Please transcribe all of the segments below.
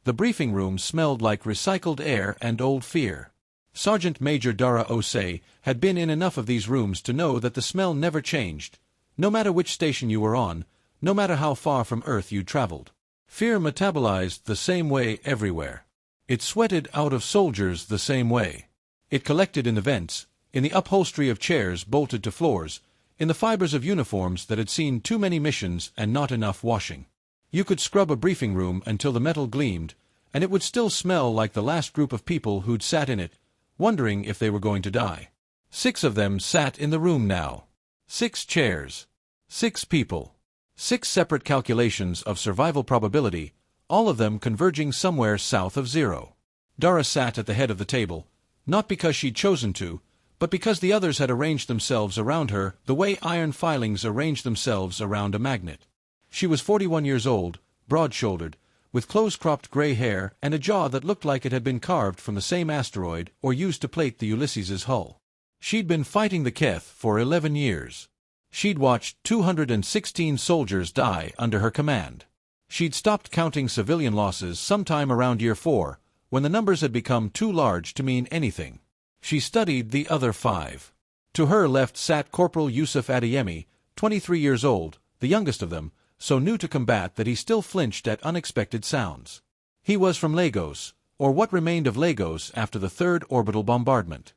The briefing room smelled like recycled air and old fear. Sergeant Major Dara Osei had been in enough of these rooms to know that the smell never changed, no matter which station you were on, no matter how far from Earth you traveled. Fear metabolized the same way everywhere. It sweated out of soldiers the same way. It collected in the vents, in the upholstery of chairs bolted to floors, in the fibers of uniforms that had seen too many missions and not enough washing. You could scrub a briefing room until the metal gleamed, and it would still smell like the last group of people who'd sat in it, wondering if they were going to die. 6 of them sat in the room now. 6 chairs. 6 people. 6 separate calculations of survival probability, all of them converging somewhere south of 0. Dara sat at the head of the table, not because she'd chosen to, but because the others had arranged themselves around her the way iron filings arrange themselves around a magnet. She was 41 years old, broad-shouldered, with close-cropped gray hair and a jaw that looked like it had been carved from the same asteroid or used to plate the Ulysses's hull. She'd been fighting the Keth for 11 years. She'd watched 216 soldiers die under her command. She'd stopped counting civilian losses sometime around year 4, when the numbers had become too large to mean anything. She studied the other 5. To her left sat Corporal Yusuf Adeyemi, 23 years old, the youngest of them, so new to combat that he still flinched at unexpected sounds. He was from Lagos, or what remained of Lagos after the 3rd orbital bombardment.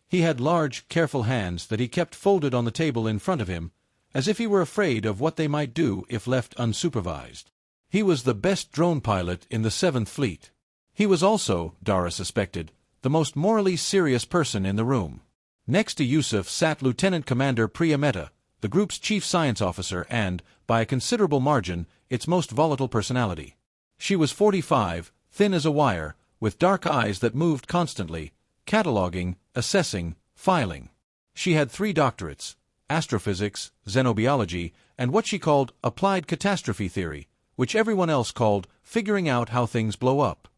He had large, careful hands that he kept folded on the table in front of him, as if he were afraid of what they might do if left unsupervised. He was the best drone pilot in the 7th Fleet. He was also, Dara suspected, the most morally serious person in the room. Next to Yusuf sat Lieutenant Commander Priya Mehta, the group's chief science officer and, by a considerable margin, its most volatile personality. She was 45, thin as a wire, with dark eyes that moved constantly, cataloging, assessing, filing. She had 3 doctorates: astrophysics, xenobiology, and what she called applied catastrophe theory, which everyone else called figuring out how things blow up.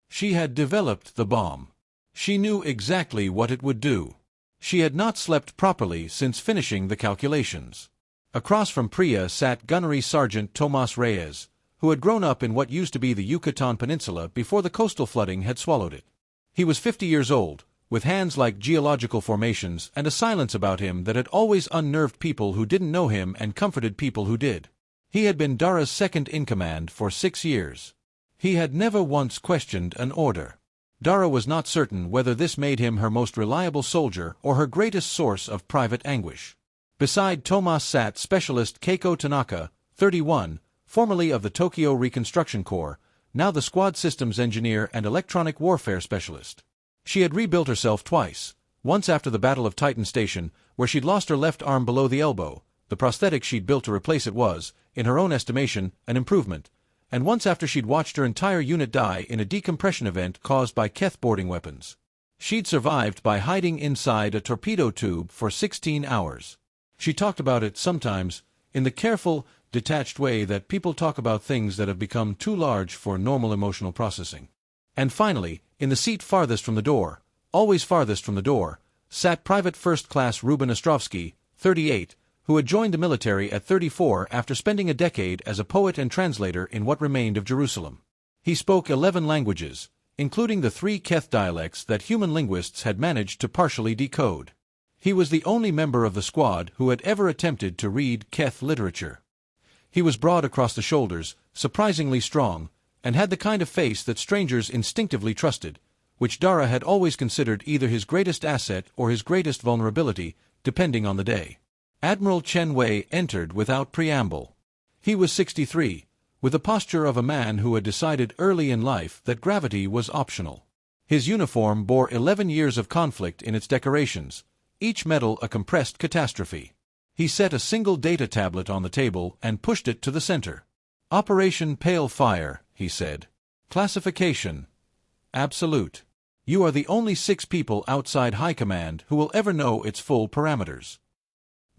She had developed the bomb. She knew exactly what it would do. She had not slept properly since finishing the calculations. Across from Priya sat Gunnery Sergeant Tomas Reyes, who had grown up in what used to be the Yucatan Peninsula before the coastal flooding had swallowed it. He was 50 years old, with hands like geological formations and a silence about him that had always unnerved people who didn't know him and comforted people who did. He had been Dara's second-in-command for 6 years. He had never once questioned an order. Dara was not certain whether this made him her most reliable soldier or her greatest source of private anguish. Beside Tomas sat Specialist Keiko Tanaka, 31, formerly of the Tokyo Reconstruction Corps, now the Squad Systems Engineer and Electronic Warfare Specialist. She had rebuilt herself twice, once after the Battle of Titan Station, where she'd lost her left arm below the elbow. The prosthetic she'd built to replace it was, in her own estimation, an improvement, and once after she'd watched her entire unit die in a decompression event caused by Keth boarding weapons. She'd survived by hiding inside a torpedo tube for 16 hours. She talked about it sometimes, in the careful, detached way that people talk about things that have become too large for normal emotional processing. And finally, in the seat farthest from the door, always farthest from the door, sat Private First Class Ruben Ostrovsky, 38, who had joined the military at 34 after spending a decade as a poet and translator in what remained of Jerusalem. He spoke 11 languages, including the 3 Keth dialects that human linguists had managed to partially decode. He was the only member of the squad who had ever attempted to read Keth literature. He was broad across the shoulders, surprisingly strong, and had the kind of face that strangers instinctively trusted, which Dara had always considered either his greatest asset or his greatest vulnerability, depending on the day. Admiral Chen Wei entered without preamble. He was 63, with the posture of a man who had decided early in life that gravity was optional. His uniform bore 11 years of conflict in its decorations, each medal a compressed catastrophe. He set a single data tablet on the table and pushed it to the center. "Operation Pale Fire," he said. "Classification: Absolute. You are the only 6 people outside High Command who will ever know its full parameters."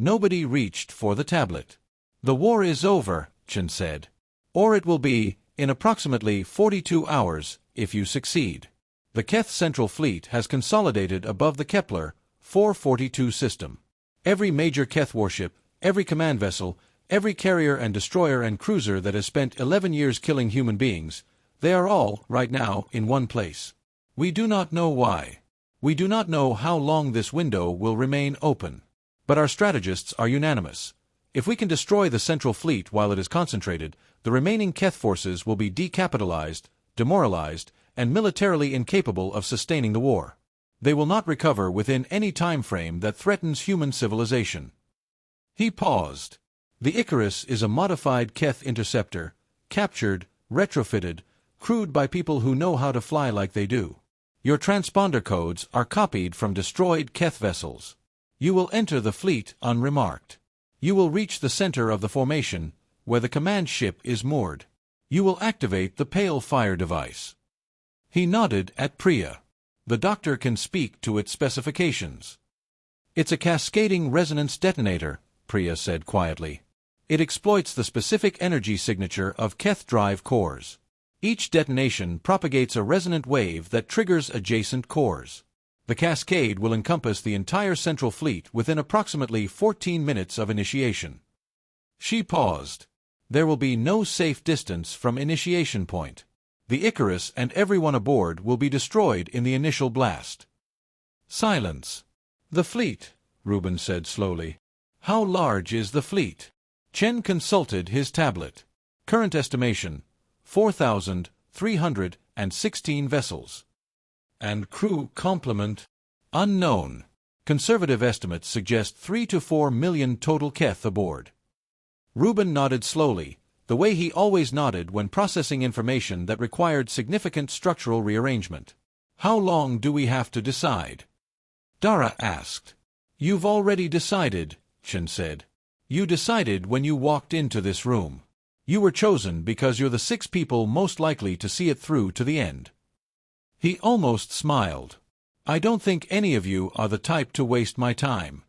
Nobody reached for the tablet. "The war is over," Chen said. "Or it will be, in approximately 42 hours, if you succeed. The Keth Central Fleet has consolidated above the Kepler 442 system. Every major Keth warship, every command vessel, every carrier and destroyer and cruiser that has spent 11 years killing human beings, They are all, right now, in one place. We do not know why. We do not know how long this window will remain open. But our strategists are unanimous. If we can destroy the Central Fleet while it is concentrated, the remaining Keth forces will be decapitalized, demoralized, and militarily incapable of sustaining the war. They will not recover within any time frame that threatens human civilization. He paused. The Icarus is a modified Keth interceptor, captured, retrofitted, crewed by people who know how to fly like they do. Your transponder codes are copied from destroyed Keth vessels. You will enter the fleet unremarked. You will reach the center of the formation, where the command ship is moored. You will activate the pale fire device. He nodded at Priya. The doctor can speak to its specifications. It's a cascading resonance detonator, Priya said quietly. It exploits the specific energy signature of Keth drive cores. Each detonation propagates a resonant wave that triggers adjacent cores. The cascade will encompass the entire Central Fleet within approximately 14 minutes of initiation. She paused. There will be no safe distance from initiation point. The Icarus and everyone aboard will be destroyed in the initial blast. Silence. The fleet, Reuben said slowly. How large is the fleet? Chen consulted his tablet. Current estimation, 4,316 vessels. And crew complement? Unknown. Conservative estimates suggest 3 to 4 million total Keth aboard. Reuben nodded slowly, the way he always nodded when processing information that required significant structural rearrangement. How long do we have to decide? Dara asked. You've already decided, Chen said. You decided when you walked into this room. You were chosen because you're the 6 people most likely to see it through to the end. He almost smiled. I don't think any of you are the type to waste my time.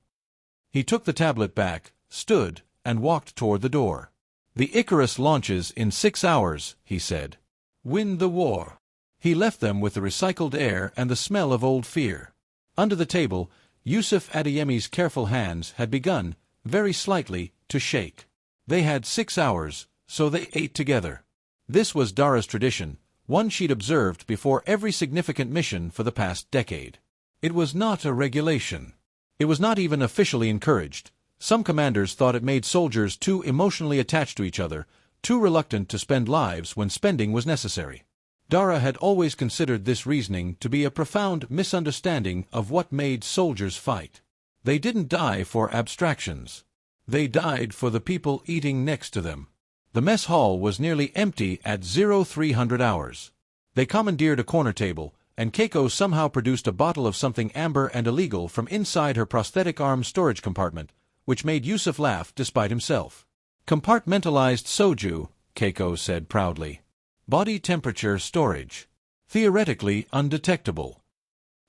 He took the tablet back, stood, and walked toward the door. The Icarus launches in 6 hours, he said. Win the war. He left them with the recycled air and the smell of old fear. Under the table, Yusuf Adeyemi's careful hands had begun, very slightly, to shake. They had 6 hours, so they ate together. This was Dara's tradition, one she'd observed before every significant mission for the past decade. It was not a regulation. It was not even officially encouraged. Some commanders thought it made soldiers too emotionally attached to each other, too reluctant to spend lives when spending was necessary. Dara had always considered this reasoning to be a profound misunderstanding of what made soldiers fight. They didn't die for abstractions. They died for the people eating next to them. The mess hall was nearly empty at 0300 hours. They commandeered a corner table, and Keiko somehow produced a bottle of something amber and illegal from inside her prosthetic arm storage compartment, which made Yusuf laugh despite himself. Compartmentalized soju, Keiko said proudly. Body temperature storage. Theoretically undetectable.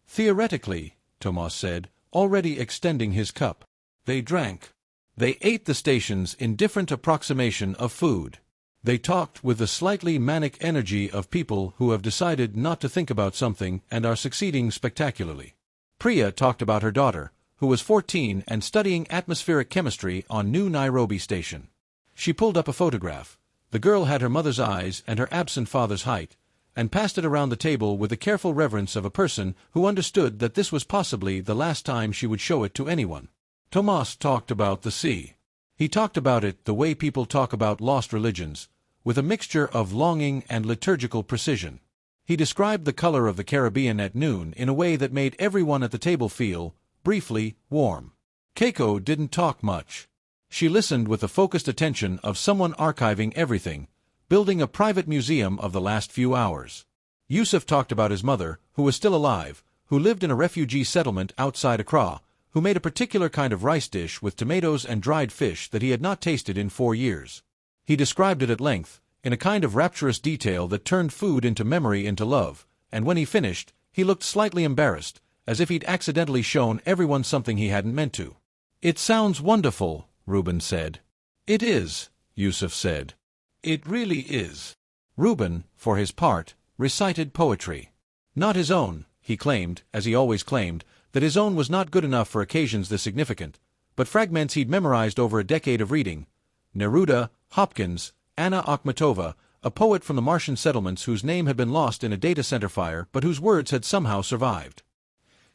Theoretically, Tomas said, already extending his cup. They drank. They ate the stations in different approximation of food. They talked with the slightly manic energy of people who have decided not to think about something and are succeeding spectacularly. Priya talked about her daughter, who was 14 and studying atmospheric chemistry on New Nairobi Station. She pulled up a photograph. The girl had her mother's eyes and her absent father's height, and passed it around the table with the careful reverence of a person who understood that this was possibly the last time she would show it to anyone. Tomas talked about the sea. He talked about it the way people talk about lost religions, with a mixture of longing and liturgical precision. He described the color of the Caribbean at noon in a way that made everyone at the table feel, briefly, warm. Keiko didn't talk much. She listened with the focused attention of someone archiving everything, building a private museum of the last few hours. Yusuf talked about his mother, who was still alive, who lived in a refugee settlement outside Accra, who made a particular kind of rice dish with tomatoes and dried fish that he had not tasted in 4 years. He described it at length, in a kind of rapturous detail that turned food into memory into love, and when he finished, he looked slightly embarrassed, as if he'd accidentally shown everyone something he hadn't meant to. It sounds wonderful, Reuben said. It is, Yusuf said. It really is. Reuben, for his part, recited poetry. Not his own, he claimed, as he always claimed, that his own was not good enough for occasions this significant, but fragments he'd memorized over a decade of reading. Neruda, Hopkins, Anna Akhmatova, a poet from the Martian settlements whose name had been lost in a data center fire but whose words had somehow survived.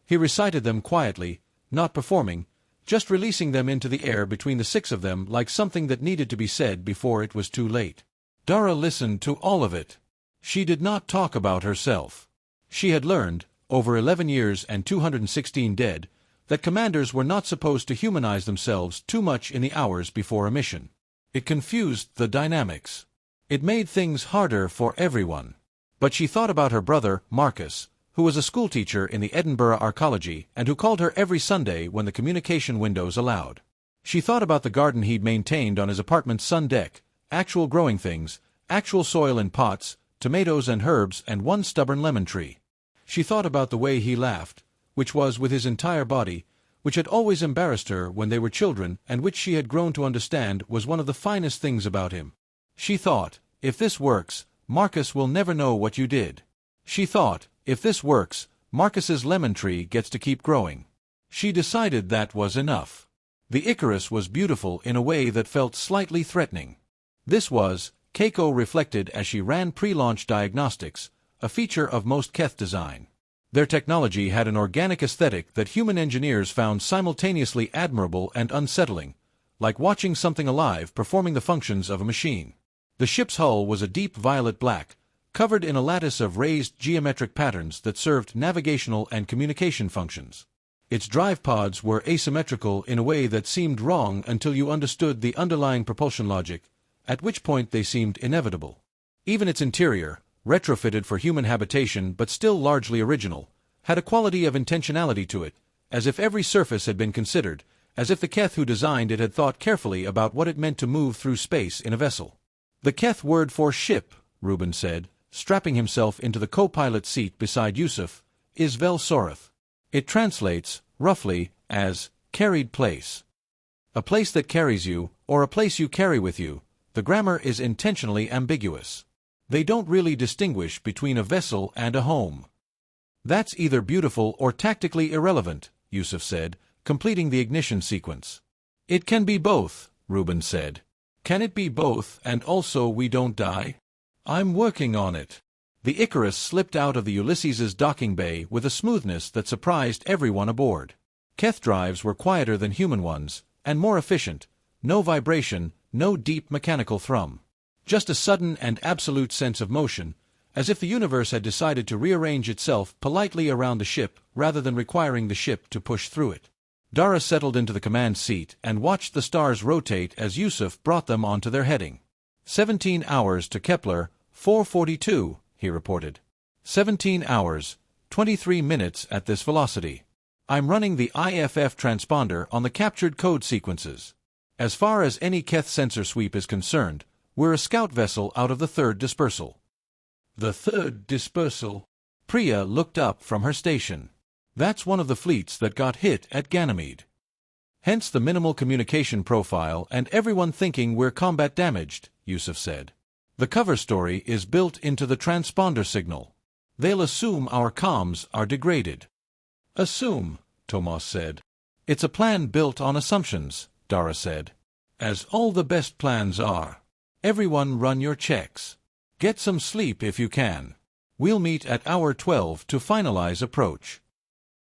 He recited them quietly, not performing, just releasing them into the air between the six of them like something that needed to be said before it was too late. Dara listened to all of it. She did not talk about herself. She had learned, over 11 years and 216 dead, that commanders were not supposed to humanize themselves too much in the hours before a mission. It confused the dynamics. It made things harder for everyone. But she thought about her brother, Marcus, who was a schoolteacher in the Edinburgh Archaeology and who called her every Sunday when the communication windows allowed. She thought about the garden he'd maintained on his apartment's sun deck, actual growing things, actual soil in pots, tomatoes and herbs and one stubborn lemon tree. She thought about the way he laughed, which was with his entire body, which had always embarrassed her when they were children and which she had grown to understand was one of the finest things about him. She thought, if this works, Marcus will never know what you did. She thought, if this works, Marcus's lemon tree gets to keep growing. She decided that was enough. The Icarus was beautiful in a way that felt slightly threatening. This was, Keiko reflected as she ran pre-launch diagnostics, a feature of most Keth design. Their technology had an organic aesthetic that human engineers found simultaneously admirable and unsettling, like watching something alive performing the functions of a machine. The ship's hull was a deep violet black, covered in a lattice of raised geometric patterns that served navigational and communication functions. Its drive pods were asymmetrical in a way that seemed wrong until you understood the underlying propulsion logic, at which point they seemed inevitable. Even its interior, retrofitted for human habitation but still largely original, had a quality of intentionality to it, as if every surface had been considered, as if the Keth who designed it had thought carefully about what it meant to move through space in a vessel. The Keth word for ship, Reuben said, strapping himself into the co-pilot seat beside Yusuf, is Vel Sorath. It translates, roughly, as carried place. A place that carries you, or a place you carry with you. The grammar is intentionally ambiguous. They don't really distinguish between a vessel and a home. That's either beautiful or tactically irrelevant, Yusuf said, completing the ignition sequence. It can be both, Reuben said. Can it be both and also we don't die? I'm working on it. The Icarus slipped out of the Ulysses's docking bay with a smoothness that surprised everyone aboard. Keth drives were quieter than human ones, and more efficient. No vibration, no deep mechanical thrum. Just a sudden and absolute sense of motion, as if the universe had decided to rearrange itself politely around the ship rather than requiring the ship to push through it. Dara settled into the command seat and watched the stars rotate as Yusuf brought them onto their heading. 17 hours to Kepler, 442, he reported. 17 hours, 23 minutes at this velocity. I'm running the IFF transponder on the captured code sequences. As far as any Keth sensor sweep is concerned, we're a scout vessel out of the third dispersal. The third dispersal? Priya looked up from her station. That's one of the fleets that got hit at Ganymede. Hence the minimal communication profile and everyone thinking we're combat damaged, Yusuf said. The cover story is built into the transponder signal. They'll assume our comms are degraded. Assume, Tomas said. It's a plan built on assumptions, Dara said. As all the best plans are. Everyone run your checks. Get some sleep if you can. We'll meet at hour 12 to finalize approach.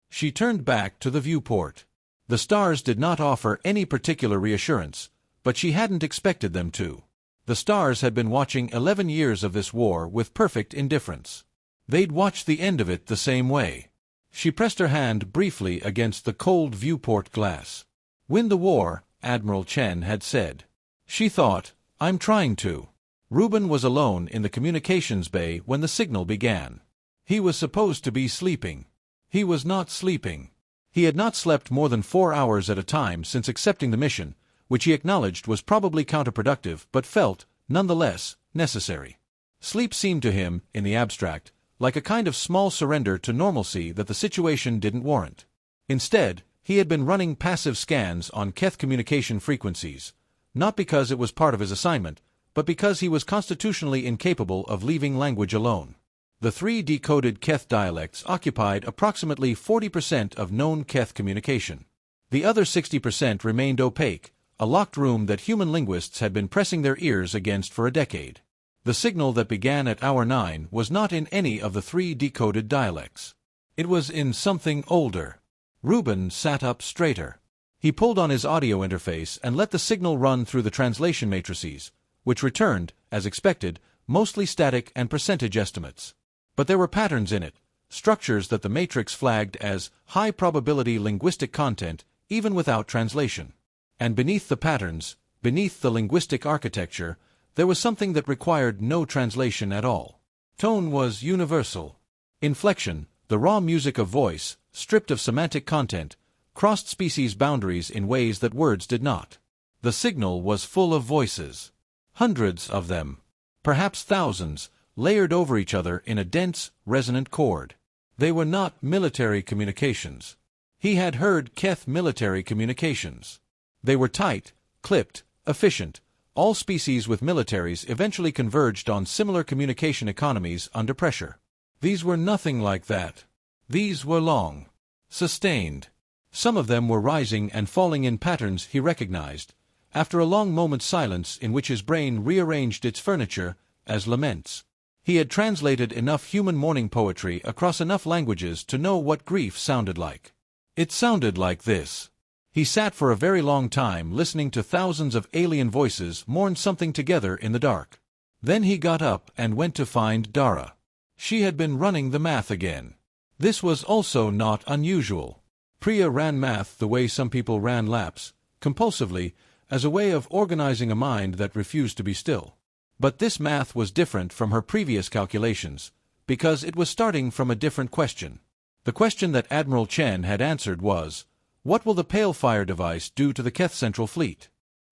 She turned back to the viewport. The stars did not offer any particular reassurance, but she hadn't expected them to. The stars had been watching 11 years of this war with perfect indifference. They'd watched the end of it the same way. She pressed her hand briefly against the cold viewport glass. Win the war, Admiral Chen had said. She thought, I'm trying to. Reuben was alone in the communications bay when the signal began. He was supposed to be sleeping. He was not sleeping. He had not slept more than 4 hours at a time since accepting the mission, which he acknowledged was probably counterproductive but felt, nonetheless, necessary. Sleep seemed to him, in the abstract, like a kind of small surrender to normalcy that the situation didn't warrant. Instead, he had been running passive scans on Keth communication frequencies, not because it was part of his assignment, but because he was constitutionally incapable of leaving language alone. The 3 decoded Keth dialects occupied approximately 40% of known Keth communication. The other 60% remained opaque, a locked room that human linguists had been pressing their ears against for a decade. The signal that began at hour 9 was not in any of the 3 decoded dialects. It was in something older. Reuben sat up straighter. He pulled on his audio interface and let the signal run through the translation matrices, which returned, as expected, mostly static and percentage estimates. But there were patterns in it, structures that the matrix flagged as high-probability linguistic content even without translation. And beneath the patterns, beneath the linguistic architecture, there was something that required no translation at all. Tone was universal. Inflection, the raw music of voice, stripped of semantic content, crossed species boundaries in ways that words did not. The signal was full of voices. Hundreds of them. Perhaps thousands, layered over each other in a dense, resonant chord. They were not military communications. He had heard Keth military communications. They were tight, clipped, efficient. All species with militaries eventually converged on similar communication economies under pressure. These were nothing like that. These were long, sustained. Some of them were rising and falling in patterns he recognized, after a long moment's silence in which his brain rearranged its furniture as laments. He had translated enough human mourning poetry across enough languages to know what grief sounded like. It sounded like this. He sat for a very long time listening to thousands of alien voices mourn something together in the dark. Then he got up and went to find Dara. She had been running the math again. This was also not unusual. Priya ran math the way some people ran laps, compulsively, as a way of organizing a mind that refused to be still. But this math was different from her previous calculations, because it was starting from a different question. The question that Admiral Chen had answered was, what will the Pale Fire device do to the Keth Central Fleet?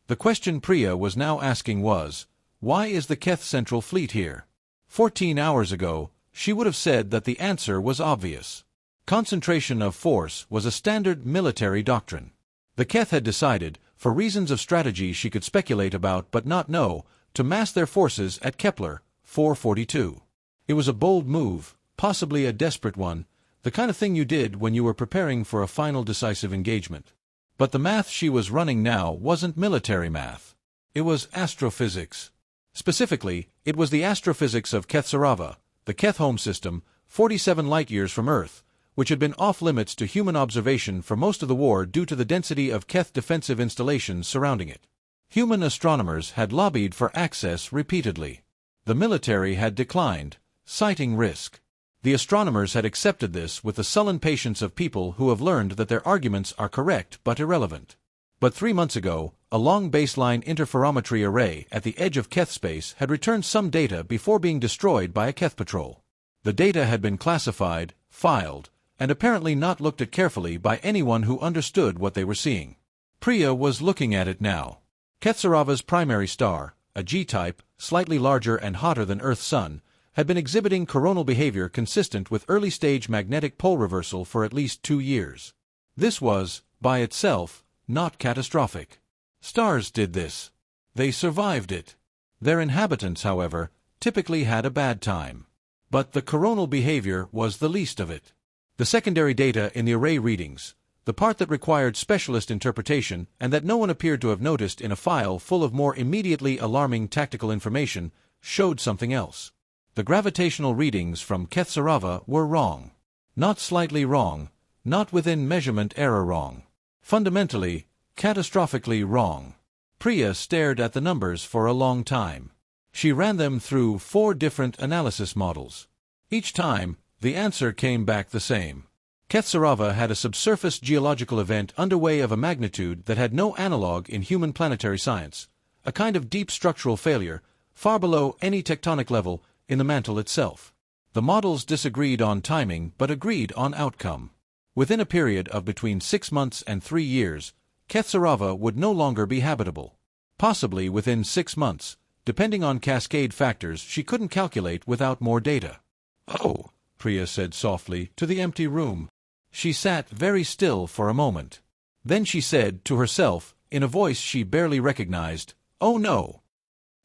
The question Priya was now asking was, why is the Keth Central Fleet here? 14 hours ago, she would have said that the answer was obvious. Concentration of force was a standard military doctrine. The Keth had decided, for reasons of strategy she could speculate about but not know, to mass their forces at Kepler 442. It was a bold move, possibly a desperate one, the kind of thing you did when you were preparing for a final decisive engagement. But the math she was running now wasn't military math. It was astrophysics. Specifically, it was the astrophysics of Keth-Sarava, the Keth home system, 47 light-years from Earth, which had been off-limits to human observation for most of the war due to the density of Keth defensive installations surrounding it. Human astronomers had lobbied for access repeatedly. The military had declined, citing risk. The astronomers had accepted this with the sullen patience of people who have learned that their arguments are correct but irrelevant. But 3 months ago, a long baseline interferometry array at the edge of Keth space had returned some data before being destroyed by a Keth patrol. The data had been classified, filed, and apparently not looked at carefully by anyone who understood what they were seeing. Priya was looking at it now. Keth-Sarava's primary star, a G-type, slightly larger and hotter than Earth's sun, had been exhibiting coronal behavior consistent with early-stage magnetic pole reversal for at least 2 years. This was, by itself, not catastrophic. Stars did this. They survived it. Their inhabitants, however, typically had a bad time. But the coronal behavior was the least of it. The secondary data in the array readings, the part that required specialist interpretation and that no one appeared to have noticed in a file full of more immediately alarming tactical information, showed something else. The gravitational readings from Keth-Sarava were wrong. Not slightly wrong, not within measurement error wrong. Fundamentally, catastrophically wrong. Priya stared at the numbers for a long time. She ran them through 4 different analysis models. Each time, the answer came back the same. Keth-Sarava had a subsurface geological event underway of a magnitude that had no analog in human planetary science, a kind of deep structural failure, far below any tectonic level, in the mantle itself. The models disagreed on timing but agreed on outcome. Within a period of between 6 months and 3 years, Keth-Sarava would no longer be habitable. Possibly within 6 months, depending on cascade factors she couldn't calculate without more data. "Oh," Priya said softly to the empty room. She sat very still for a moment. Then she said to herself, in a voice she barely recognized, "Oh no."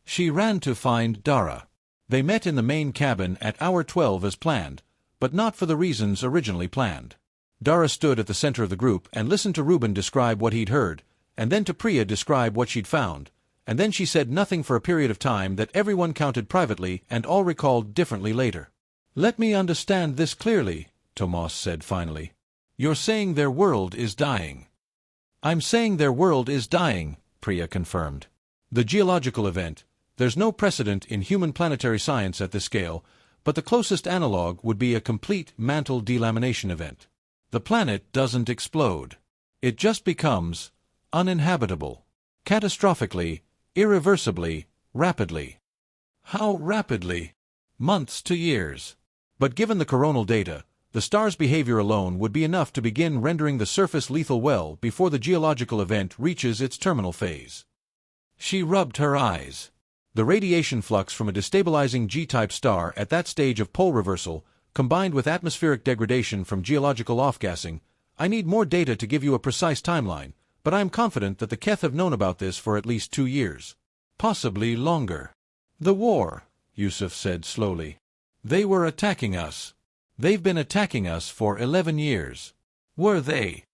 She ran to find Dara. They met in the main cabin at hour 12 as planned, but not for the reasons originally planned. Dara stood at the center of the group and listened to Reuben describe what he'd heard, and then to Priya describe what she'd found, and then she said nothing for a period of time that everyone counted privately and all recalled differently later. "Let me understand this clearly," Tomas said finally. "You're saying their world is dying." "I'm saying their world is dying," Priya confirmed. "The geological event, there's no precedent in human planetary science at this scale, but the closest analog would be a complete mantle delamination event. The planet doesn't explode. It just becomes uninhabitable. Catastrophically, irreversibly, rapidly." "How rapidly?" "Months to years. But given the coronal data, the star's behavior alone would be enough to begin rendering the surface lethal well before the geological event reaches its terminal phase." She rubbed her eyes. The radiation flux from a destabilizing G-type star at that stage of pole reversal, combined with atmospheric degradation from geological off-gassing. I need more data to give you a precise timeline, but I am confident that the Keth have known about this for at least 2 years. Possibly longer. "The war," Yusuf said slowly. "They were attacking us. They've been attacking us for 11 years. Were they?"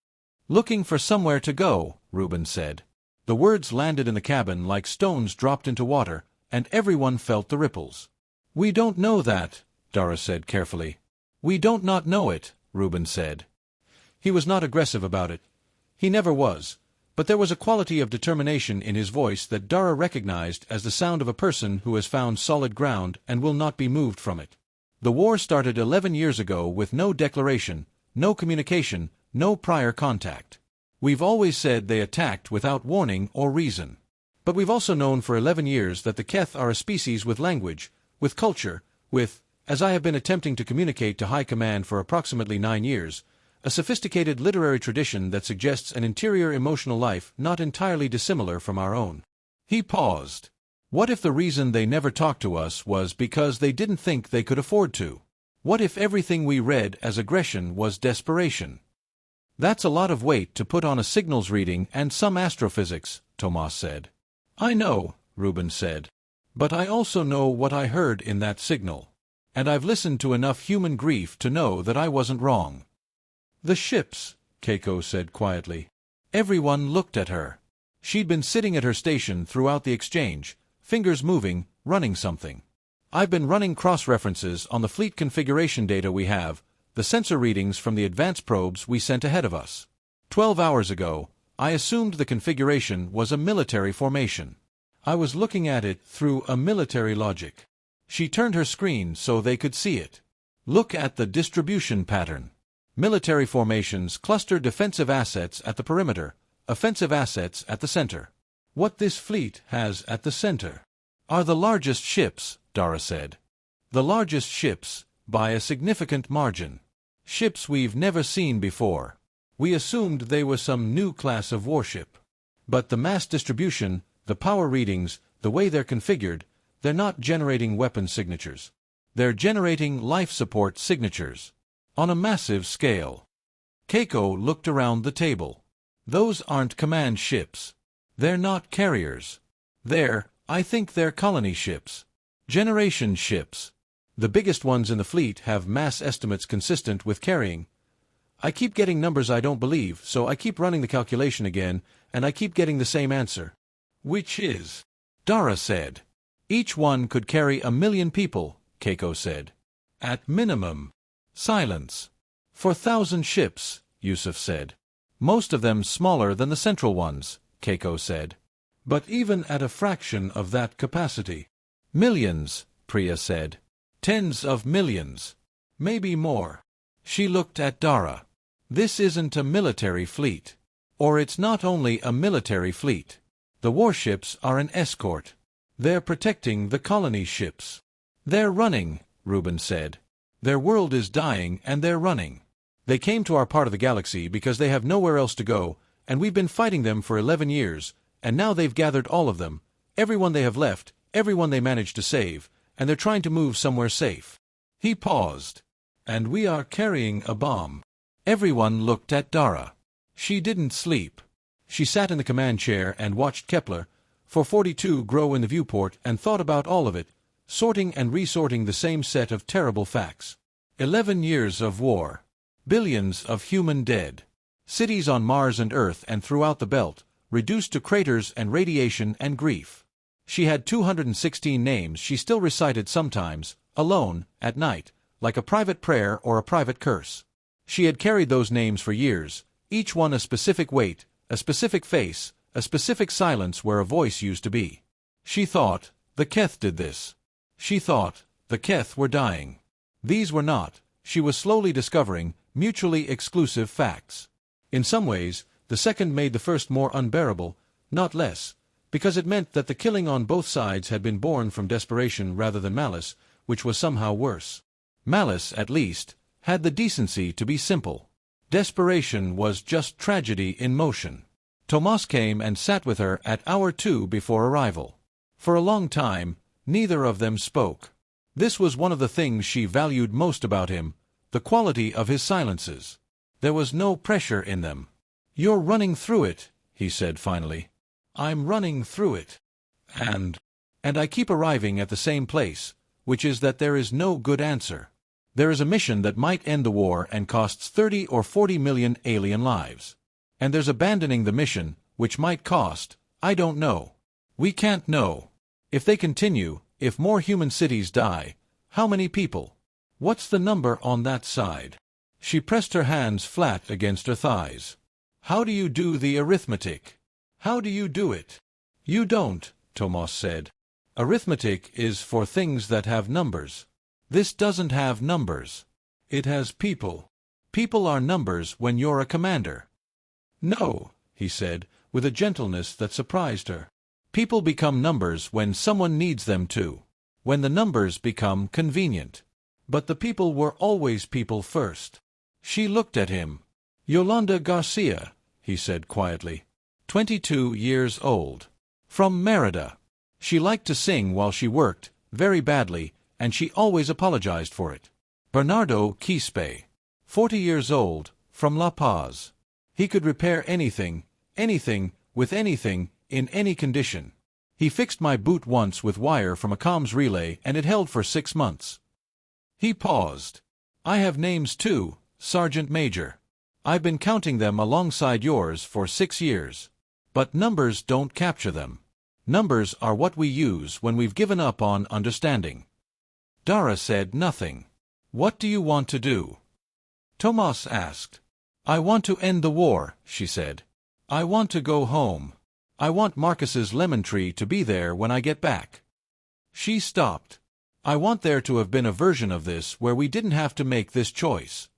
"Looking for somewhere to go," Reuben said. The words landed in the cabin like stones dropped into water, and everyone felt the ripples. "We don't know that," Dara said carefully. "We don't not know it," Reuben said. He was not aggressive about it. He never was, but there was a quality of determination in his voice that Dara recognized as the sound of a person who has found solid ground and will not be moved from it. "The war started 11 years ago with no declaration, no communication, no prior contact. We've always said they attacked without warning or reason. But we've also known for 11 years that the Keth are a species with language, with culture, with, as I have been attempting to communicate to High Command for approximately 9 years, a sophisticated literary tradition that suggests an interior emotional life not entirely dissimilar from our own." He paused. "What if the reason they never talked to us was because they didn't think they could afford to? What if everything we read as aggression was desperation?" "That's a lot of weight to put on a signals reading and some astrophysics," Tomas said. "I know," Reuben said. "But I also know what I heard in that signal. And I've listened to enough human grief to know that I wasn't wrong." "The ships," Keiko said quietly. Everyone looked at her. She'd been sitting at her station throughout the exchange, fingers moving, running something. "I've been running cross-references on the fleet configuration data we have, the sensor readings from the advanced probes we sent ahead of us. 12 hours ago, I assumed the configuration was a military formation. I was looking at it through a military logic." She turned her screen so they could see it. "Look at the distribution pattern. Military formations cluster defensive assets at the perimeter, offensive assets at the center. What this fleet has at the center are the largest ships," Dara said. "The largest ships, by a significant margin. Ships we've never seen before. We assumed they were some new class of warship. But the mass distribution, the power readings, the way they're configured, they're not generating weapon signatures. They're generating life support signatures. On a massive scale." Keiko looked around the table. "Those aren't command ships. They're not carriers. I think they're colony ships. Generation ships. The biggest ones in the fleet have mass estimates consistent with carrying. I keep getting numbers I don't believe, so I keep running the calculation again, and I keep getting the same answer." "Which is?" Dara said. "Each one could carry 1 million people," Keiko said. "At minimum." Silence. "For 1,000 ships," Yusuf said. "Most of them smaller than the central ones," Keiko said. "But even at a fraction of that capacity." "Millions," Priya said. "Tens of millions. Maybe more." She looked at Dara. "This isn't a military fleet. Or it's not only a military fleet. The warships are an escort. They're protecting the colony ships. They're running," Reuben said. "Their world is dying and they're running. They came to our part of the galaxy because they have nowhere else to go, and we've been fighting them for 11 years, and now they've gathered all of them, everyone they have left, everyone they managed to save, and they're trying to move somewhere safe." He paused. "And we are carrying a bomb." Everyone looked at Dara. She didn't sleep. She sat in the command chair and watched Kepler, 442, grow in the viewport and thought about all of it, sorting and resorting the same set of terrible facts. 11 years of war. Billions of human dead. Cities on Mars and Earth and throughout the belt, reduced to craters and radiation and grief. She had 216 names she still recited sometimes, alone, at night, like a private prayer or a private curse. She had carried those names for years, each one a specific weight, a specific face, a specific silence where a voice used to be. She thought, the Keth did this. She thought, the Keth were dying. These were not, she was slowly discovering, mutually exclusive facts. In some ways, the second made the first more unbearable, not less, because it meant that the killing on both sides had been born from desperation rather than malice, which was somehow worse. Malice, at least, had the decency to be simple. Desperation was just tragedy in motion. Tomas came and sat with her at hour 2 before arrival. For a long time, neither of them spoke. This was one of the things she valued most about him, the quality of his silences. There was no pressure in them. "You're running through it," he said finally. "I'm running through it. And I keep arriving at the same place, which is that there is no good answer. There is a mission that might end the war and costs 30 or 40 million alien lives. And there's abandoning the mission, which might cost, I don't know. We can't know. If they continue, if more human cities die, how many people? What's the number on that side?" She pressed her hands flat against her thighs. "How do you do the arithmetic? How do you do it?" "You don't," Tomas said. "Arithmetic is for things that have numbers. This doesn't have numbers. It has people. People are numbers when you're a commander." "No," he said, with a gentleness that surprised her. "People become numbers when someone needs them to. When the numbers become convenient. But the people were always people first." She looked at him. "Yolanda Garcia," he said quietly. 22 years old. From Merida. She liked to sing while she worked, very badly, and she always apologized for it. Bernardo Quispe. 40 years old, from La Paz. He could repair anything, with anything, in any condition. He fixed my boot once with wire from a comms relay and it held for 6 months. He paused. "I have names too, Sergeant Major. I've been counting them alongside yours for 6 years. But numbers don't capture them. Numbers are what we use when we've given up on understanding." Dara said nothing. "What do you want to do?" Tomas asked. "I want to end the war," she said. "I want to go home. I want Marcus's lemon tree to be there when I get back." She stopped. "I want there to have been a version of this where we didn't have to make this choice."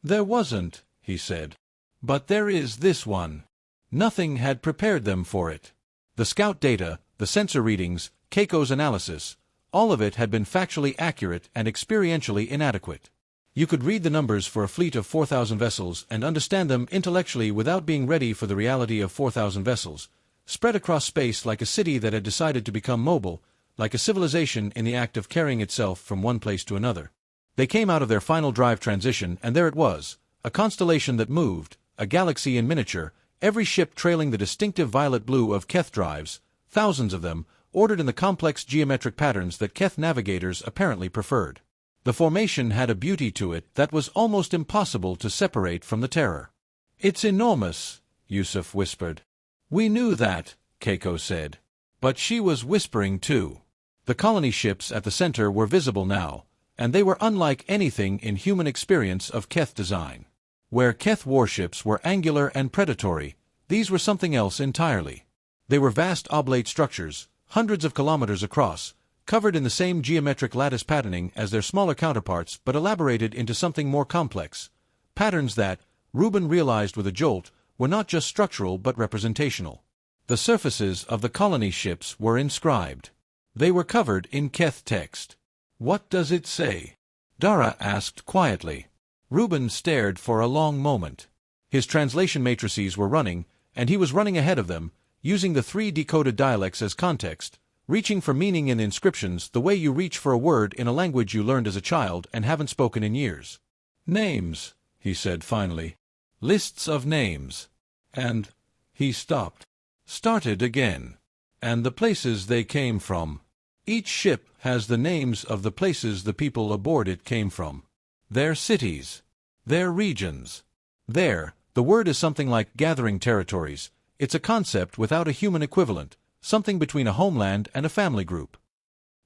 "There wasn't," he said. "But there is this one." Nothing had prepared them for it. The scout data, the sensor readings, Keiko's analysis, all of it had been factually accurate and experientially inadequate. You could read the numbers for a fleet of 4,000 vessels and understand them intellectually without being ready for the reality of 4,000 vessels, spread across space like a city that had decided to become mobile, like a civilization in the act of carrying itself from one place to another. They came out of their final drive transition, and there it was, a constellation that moved, a galaxy in miniature, every ship trailing the distinctive violet blue of Keth drives, thousands of them, ordered in the complex geometric patterns that Keth navigators apparently preferred. The formation had a beauty to it that was almost impossible to separate from the terror. "It's enormous," Yusuf whispered. "We knew that," Keiko said. But she was whispering too. The colony ships at the center were visible now, and they were unlike anything in human experience of Keth design. Where Keth warships were angular and predatory, these were something else entirely. They were vast oblate structures, hundreds of kilometers across, covered in the same geometric lattice patterning as their smaller counterparts but elaborated into something more complex. Patterns that, Reuben realized with a jolt, were not just structural but representational. The surfaces of the colony ships were inscribed. They were covered in Keth text. "What does it say?" Dara asked quietly. Reuben stared for a long moment. His translation matrices were running, and he was running ahead of them, using the 3 decoded dialects as context, reaching for meaning in inscriptions the way you reach for a word in a language you learned as a child and haven't spoken in years. "Names," he said finally. "Lists of names. And—" he stopped. Started again. "And the places they came from. Each ship has the names of the places the people aboard it came from. Their cities. Their regions. There, the word is something like gathering territories. It's a concept without a human equivalent, something between a homeland and a family group.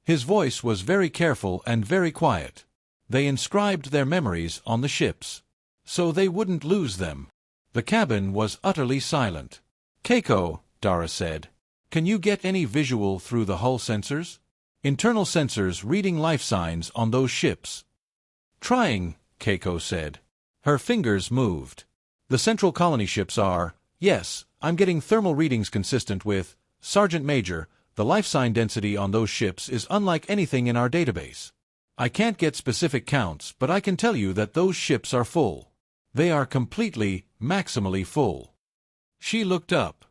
His voice was very careful and very quiet. They inscribed their memories on the ships, so they wouldn't lose them. The cabin was utterly silent. "Keiko," Dara said, "can you get any visual through the hull sensors? Internal sensors reading life signs on those ships." "Trying," Keiko said. Her fingers moved. "The Central Colony ships are, yes, I'm getting thermal readings consistent with, Sergeant Major, the life sign density on those ships is unlike anything in our database. I can't get specific counts, but I can tell you that those ships are full. They are completely, maximally full." She looked up.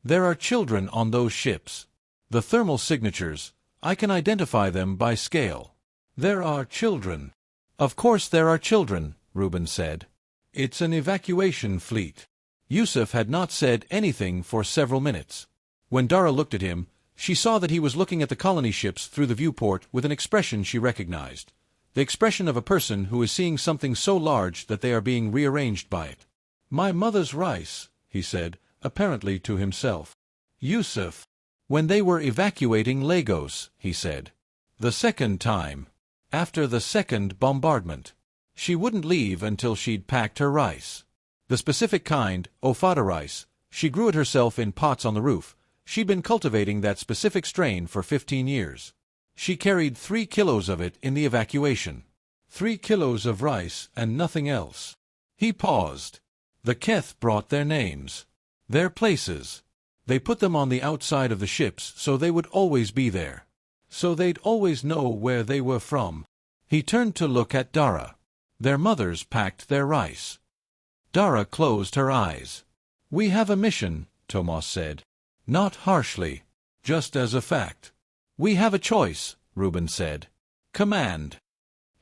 "There are children on those ships. The thermal signatures, I can identify them by scale. There are children." "Of course there are children," Reuben said. "It's an evacuation fleet." Yusuf had not said anything for several minutes. When Dara looked at him, she saw that he was looking at the colony ships through the viewport with an expression she recognized. The expression of a person who is seeing something so large that they are being rearranged by it. "My mother's rice," he said, apparently to himself. "Yusuf." "When they were evacuating Lagos," he said. "The second time. After the second bombardment. She wouldn't leave until she'd packed her rice. The specific kind, Ofada rice, she grew it herself in pots on the roof. She'd been cultivating that specific strain for 15 years. She carried 3 kilos of it in the evacuation. 3 kilos of rice and nothing else." He paused. "The Keth brought their names. Their places. They put them on the outside of the ships so they would always be there. So they'd always know where they were from." He turned to look at Dara. "Their mothers packed their rice." Dara closed her eyes. "We have a mission," Tomas said. Not harshly, just as a fact. "We have a choice," Reuben said. "Command."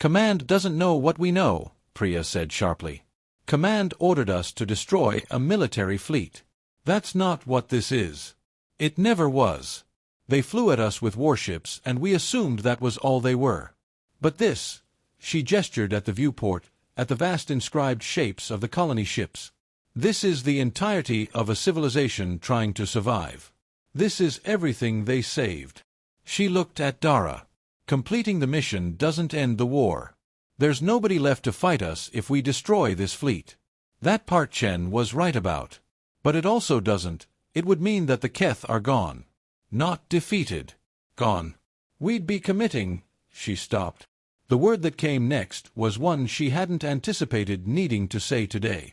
"Command doesn't know what we know," Priya said sharply. "Command ordered us to destroy a military fleet. That's not what this is. It never was. They flew at us with warships and we assumed that was all they were. But this," she gestured at the viewport, at the vast inscribed shapes of the colony ships. "This is the entirety of a civilization trying to survive. This is everything they saved." She looked at Dara. "Completing the mission doesn't end the war. There's nobody left to fight us if we destroy this fleet. That part Chen was right about. But it also doesn't. It would mean that the Keth are gone. Not defeated. Gone. We'd be committing." She stopped. The word that came next was one she hadn't anticipated needing to say today.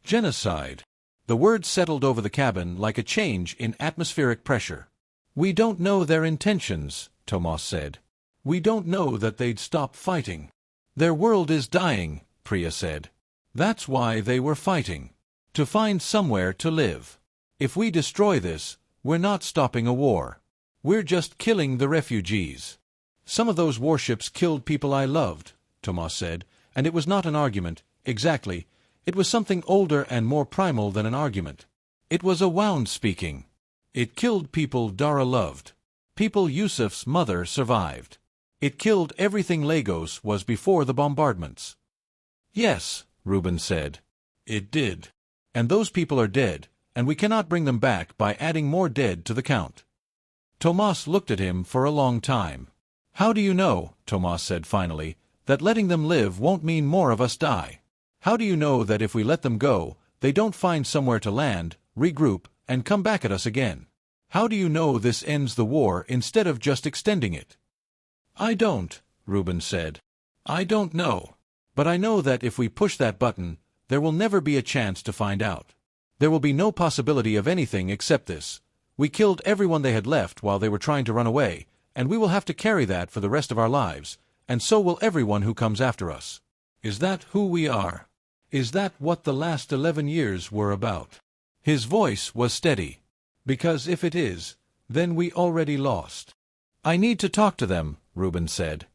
"Genocide." The word settled over the cabin like a change in atmospheric pressure. "We don't know their intentions," Tomas said. "We don't know that they'd stop fighting." "Their world is dying," Priya said. "That's why they were fighting. To find somewhere to live. If we destroy this, we're not stopping a war. We're just killing the refugees." "Some of those warships killed people I loved," Tomas said, and it was not an argument, exactly. It was something older and more primal than an argument. It was a wound speaking. "It killed people Dara loved. People Yusuf's mother survived. It killed everything Lagos was before the bombardments." "Yes," Reuben said. "It did. And those people are dead, and we cannot bring them back by adding more dead to the count." Tomas looked at him for a long time. "How do you know," Tomas said finally, "that letting them live won't mean more of us die? How do you know that if we let them go, they don't find somewhere to land, regroup, and come back at us again? How do you know this ends the war instead of just extending it?" "I don't," Reuben said. "I don't know. But I know that if we push that button, there will never be a chance to find out. There will be no possibility of anything except this. We killed everyone they had left while they were trying to run away, and we will have to carry that for the rest of our lives, and so will everyone who comes after us. Is that who we are? Is that what the last 11 years were about?" His voice was steady. "Because if it is, then we already lost." "I need to talk to them," Reuben said.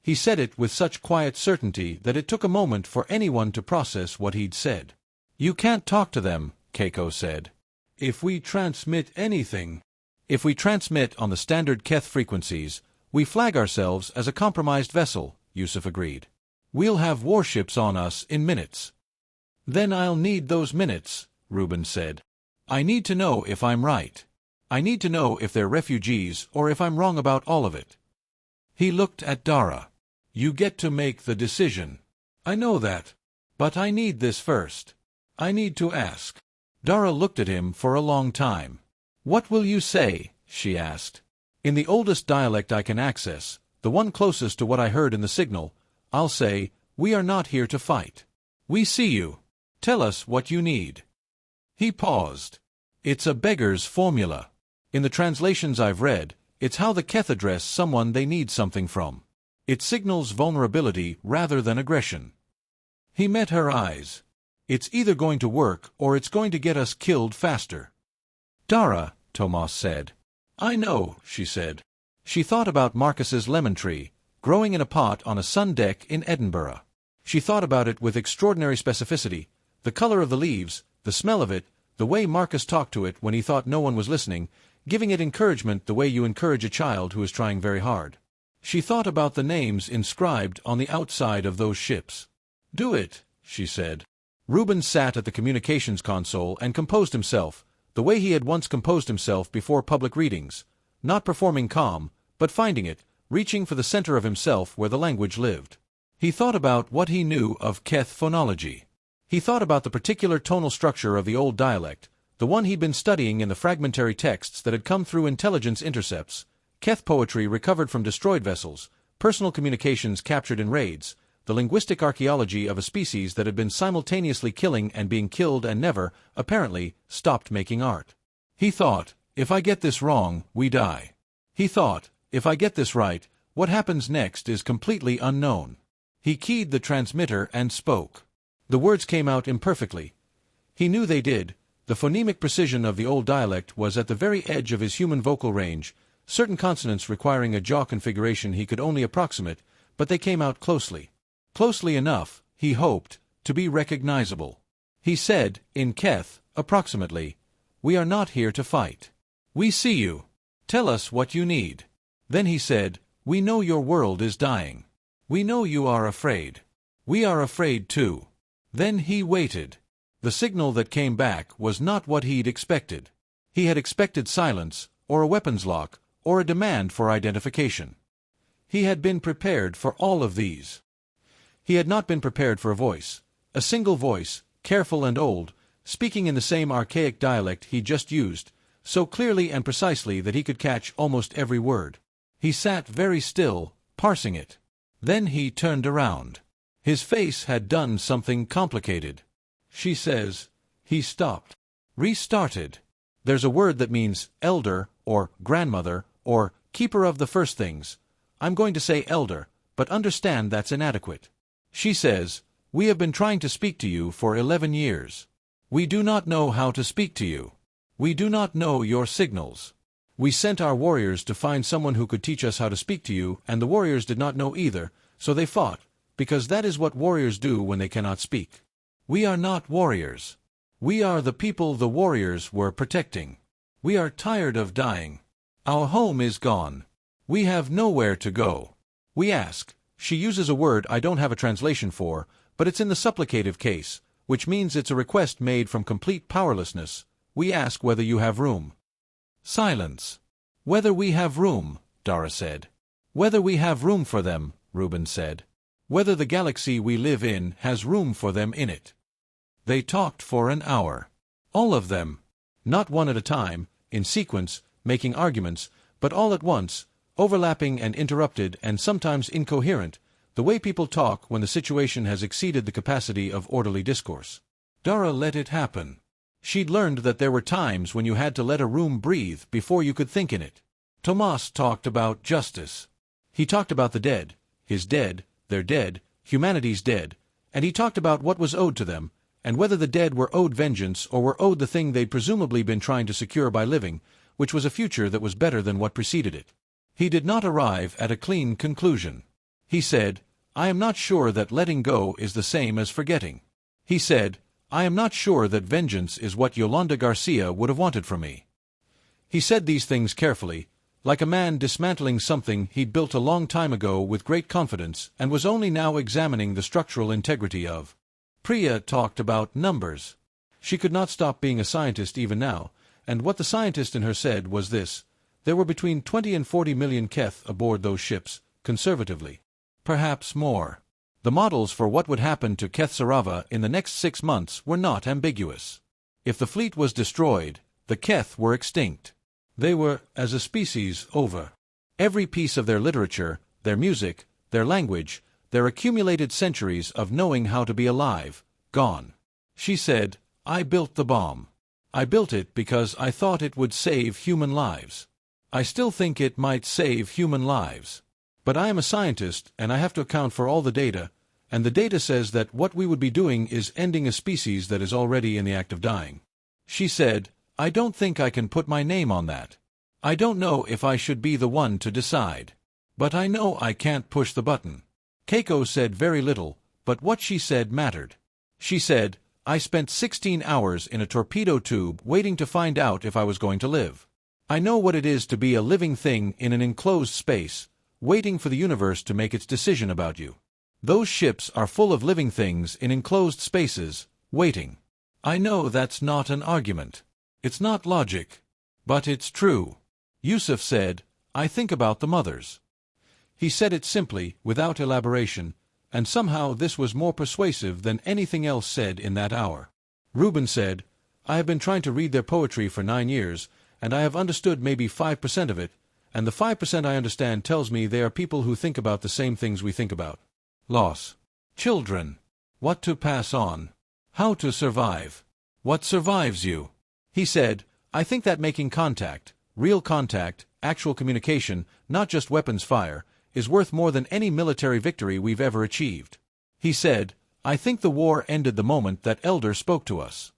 He said it with such quiet certainty that it took a moment for anyone to process what he'd said. "You can't talk to them," Keiko said. "If we transmit anything." "If we transmit on the standard Keth frequencies, we flag ourselves as a compromised vessel," Yusuf agreed. "We'll have warships on us in minutes." "Then I'll need those minutes," Reuben said. "I need to know if I'm right." I need to know if they're refugees or if I'm wrong about all of it. He looked at Dara. You get to make the decision. I know that. But I need this first. I need to ask. Dara looked at him for a long time. What will you say? She asked. In the oldest dialect I can access, the one closest to what I heard in the signal, I'll say, we are not here to fight. We see you. Tell us what you need. He paused. It's a beggar's formula. In the translations I've read, it's how the Keth address someone they need something from. It signals vulnerability rather than aggression. He met her eyes. It's either going to work or it's going to get us killed faster. Dara, Tomas said. I know, she said. She thought about Marcus's lemon tree, growing in a pot on a sun deck in Edinburgh. She thought about it with extraordinary specificity, the color of the leaves, the smell of it, the way Marcus talked to it when he thought no one was listening, giving it encouragement the way you encourage a child who is trying very hard. She thought about the names inscribed on the outside of those ships. Do it, she said. Reuben sat at the communications console and composed himself, the way he had once composed himself before public readings, not performing calm, but finding it, reaching for the center of himself where the language lived. He thought about what he knew of Keth phonology. He thought about the particular tonal structure of the old dialect, the one he'd been studying in the fragmentary texts that had come through intelligence intercepts, Keth poetry recovered from destroyed vessels, personal communications captured in raids, the linguistic archaeology of a species that had been simultaneously killing and being killed and never, apparently, stopped making art. He thought, if I get this wrong, we die. He thought, if I get this right, what happens next is completely unknown. He keyed the transmitter and spoke. The words came out imperfectly. He knew they did. The phonemic precision of the old dialect was at the very edge of his human vocal range, certain consonants requiring a jaw configuration he could only approximate, but they came out closely. Closely enough, he hoped, to be recognizable. He said, in Keth, approximately, we are not here to fight. We see you. Tell us what you need. Then he said, we know your world is dying. We know you are afraid. We are afraid too. Then he waited. The signal that came back was not what he'd expected. He had expected silence, or a weapons lock, or a demand for identification. He had been prepared for all of these. He had not been prepared for a voice. A single voice, careful and old, speaking in the same archaic dialect he just used, so clearly and precisely that he could catch almost every word. He sat very still, parsing it. Then he turned around. His face had done something complicated. She says, he stopped. Restarted. There's a word that means elder, or grandmother, or keeper of the first things. I'm going to say elder, but understand that's inadequate. She says, we have been trying to speak to you for 11 years. We do not know how to speak to you. We do not know your signals. We sent our warriors to find someone who could teach us how to speak to you, and the warriors did not know either, so they fought, because that is what warriors do when they cannot speak. We are not warriors. We are the people the warriors were protecting. We are tired of dying. Our home is gone. We have nowhere to go. We ask. She uses a word I don't have a translation for, but it's in the supplicative case, which means it's a request made from complete powerlessness. We ask whether you have room. Silence. Whether we have room, Dara said. Whether we have room for them, Reuben said. Whether the galaxy we live in has room for them in it. They talked for an hour. All of them. Not one at a time, in sequence, making arguments, but all at once, overlapping and interrupted and sometimes incoherent, the way people talk when the situation has exceeded the capacity of orderly discourse. Dara let it happen. She'd learned that there were times when you had to let a room breathe before you could think in it. Tomas talked about justice. He talked about the dead, his dead, their dead, humanity's dead, and he talked about what was owed to them, and whether the dead were owed vengeance or were owed the thing they'd presumably been trying to secure by living, which was a future that was better than what preceded it. He did not arrive at a clean conclusion. He said, I am not sure that letting go is the same as forgetting. He said, I am not sure that vengeance is what Yolanda Garcia would have wanted from me. He said these things carefully, like a man dismantling something he'd built a long time ago with great confidence and was only now examining the structural integrity of. Priya talked about numbers. She could not stop being a scientist even now, and what the scientist in her said was this: there were between 20 and 40 million Keth aboard those ships, conservatively. Perhaps more. The models for what would happen to Keth Sarava in the next 6 months were not ambiguous. If the fleet was destroyed, the Keth were extinct. They were, as a species, over. Every piece of their literature, their music, their language, their accumulated centuries of knowing how to be alive, gone. She said, "I built the bomb. I built it because I thought it would save human lives. I still think it might save human lives. But I am a scientist, and I have to account for all the data, and the data says that what we would be doing is ending a species that is already in the act of dying." She said, "I don't think I can put my name on that. I don't know if I should be the one to decide. But I know I can't push the button." Keiko said very little, but what she said mattered. She said, "I spent 16 hours in a torpedo tube waiting to find out if I was going to live. I know what it is to be a living thing in an enclosed space, waiting for the universe to make its decision about you. Those ships are full of living things in enclosed spaces, waiting. I know that's not an argument. It's not logic. But it's true." Yusuf said, "I think about the mothers." He said it simply, without elaboration, and somehow this was more persuasive than anything else said in that hour. Reuben said, "I have been trying to read their poetry for 9 years, and I have understood maybe 5% of it, and the 5% I understand tells me they are people who think about the same things we think about. Loss. Children. What to pass on. How to survive. What survives you." He said, "I think that making contact, real contact, actual communication, not just weapons fire, is worth more than any military victory we've ever achieved." He said, "I think the war ended the moment that Elder spoke to us.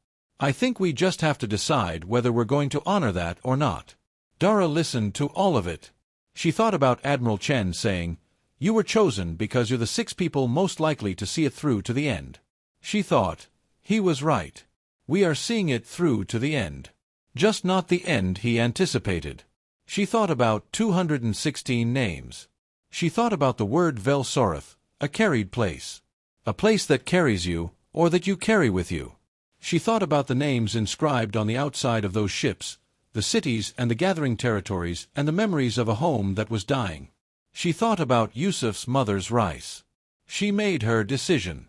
I think we just have to decide whether we're going to honor that or not." Dara listened to all of it. She thought about Admiral Chen saying, "You were chosen because you're the 6 people most likely to see it through to the end." She thought, he was right. We are seeing it through to the end. Just not the end he anticipated. She thought about 216 names. She thought about the word Vel-Soroth, a carried place. A place that carries you, or that you carry with you. She thought about the names inscribed on the outside of those ships, the cities and the gathering territories and the memories of a home that was dying. She thought about Yusuf's mother's rice. She made her decision.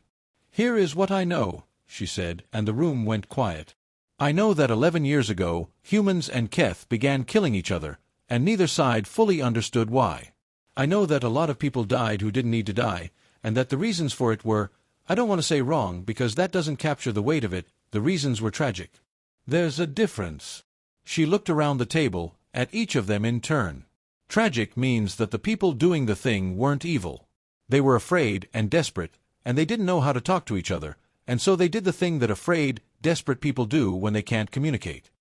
"Here is what I know," she said, and the room went quiet. "I know that 11 years ago, humans and Keth began killing each other, and neither side fully understood why. I know that a lot of people died who didn't need to die, and that the reasons for it were, I don't want to say wrong because that doesn't capture the weight of it, the reasons were tragic. There's a difference." She looked around the table, at each of them in turn. Tragic means that the people doing the thing weren't evil. They were afraid and desperate, and they didn't know how to talk to each other, and so they did the thing that afraid, desperate people do when they can't communicate.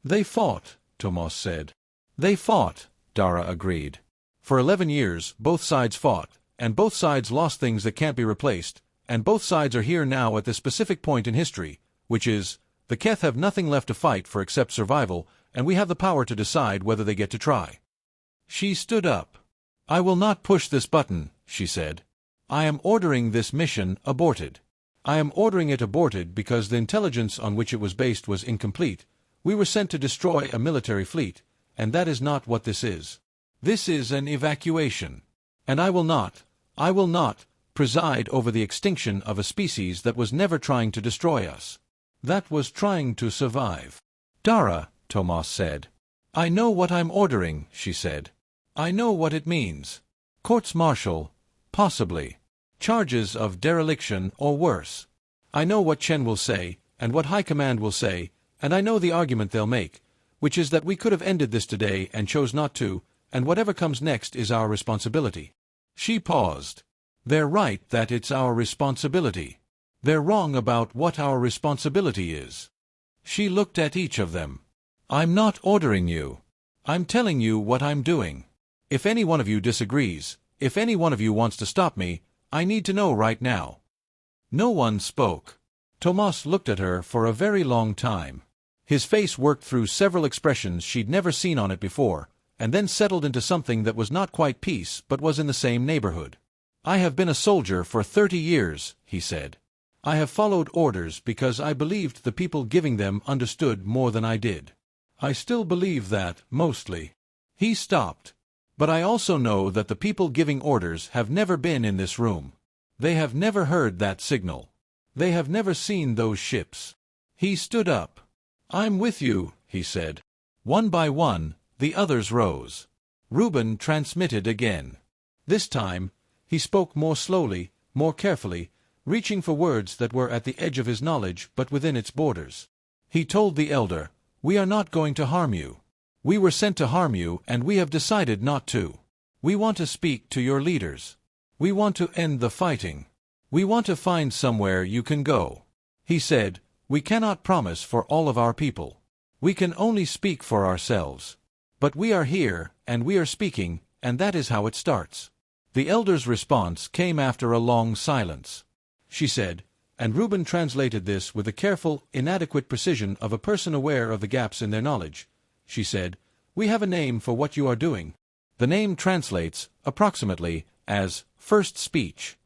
"They fought," Tomas said. "They fought," Dara agreed. "For 11 years, both sides fought, and both sides lost things that can't be replaced, and both sides are here now at this specific point in history, which is, the Keth have nothing left to fight for except survival, and we have the power to decide whether they get to try." She stood up. "I will not push this button," she said. "I am ordering this mission aborted. I am ordering it aborted because the intelligence on which it was based was incomplete. We were sent to destroy a military fleet, and that is not what this is. This is an evacuation. And I will not, preside over the extinction of a species that was never trying to destroy us. That was trying to survive." "Dara," Tomas said. "I know what I'm ordering," she said. "I know what it means. Courts-martial, possibly. Charges of dereliction or worse. I know what Chen will say, and what High Command will say, and I know the argument they'll make, which is that we could have ended this today and chose not to, and whatever comes next is our responsibility." She paused. "They're right that it's our responsibility. They're wrong about what our responsibility is." She looked at each of them. "I'm not ordering you. I'm telling you what I'm doing. If any one of you disagrees, if any one of you wants to stop me, I need to know right now." No one spoke. Tomas looked at her for a very long time. His face worked through several expressions she'd never seen on it before, and then settled into something that was not quite peace but was in the same neighborhood. "I have been a soldier for 30 years, he said. "I have followed orders because I believed the people giving them understood more than I did. I still believe that, mostly. He stopped. But I also know that the people giving orders have never been in this room. They have never heard that signal. They have never seen those ships. He stood up. I'm with you, he said. One by one, the others rose. Reuben transmitted again. This time, he spoke more slowly, more carefully, reaching for words that were at the edge of his knowledge but within its borders. He told the elder, "We are not going to harm you. We were sent to harm you, and we have decided not to. We want to speak to your leaders. We want to end the fighting. We want to find somewhere you can go." He said, "We cannot promise for all of our people. We can only speak for ourselves. But we are here, and we are speaking, and that is how it starts." The elder's response came after a long silence. She said, and Reuben translated this with the careful, inadequate precision of a person aware of the gaps in their knowledge. She said, "We have a name for what you are doing. The name translates, approximately, as first speech.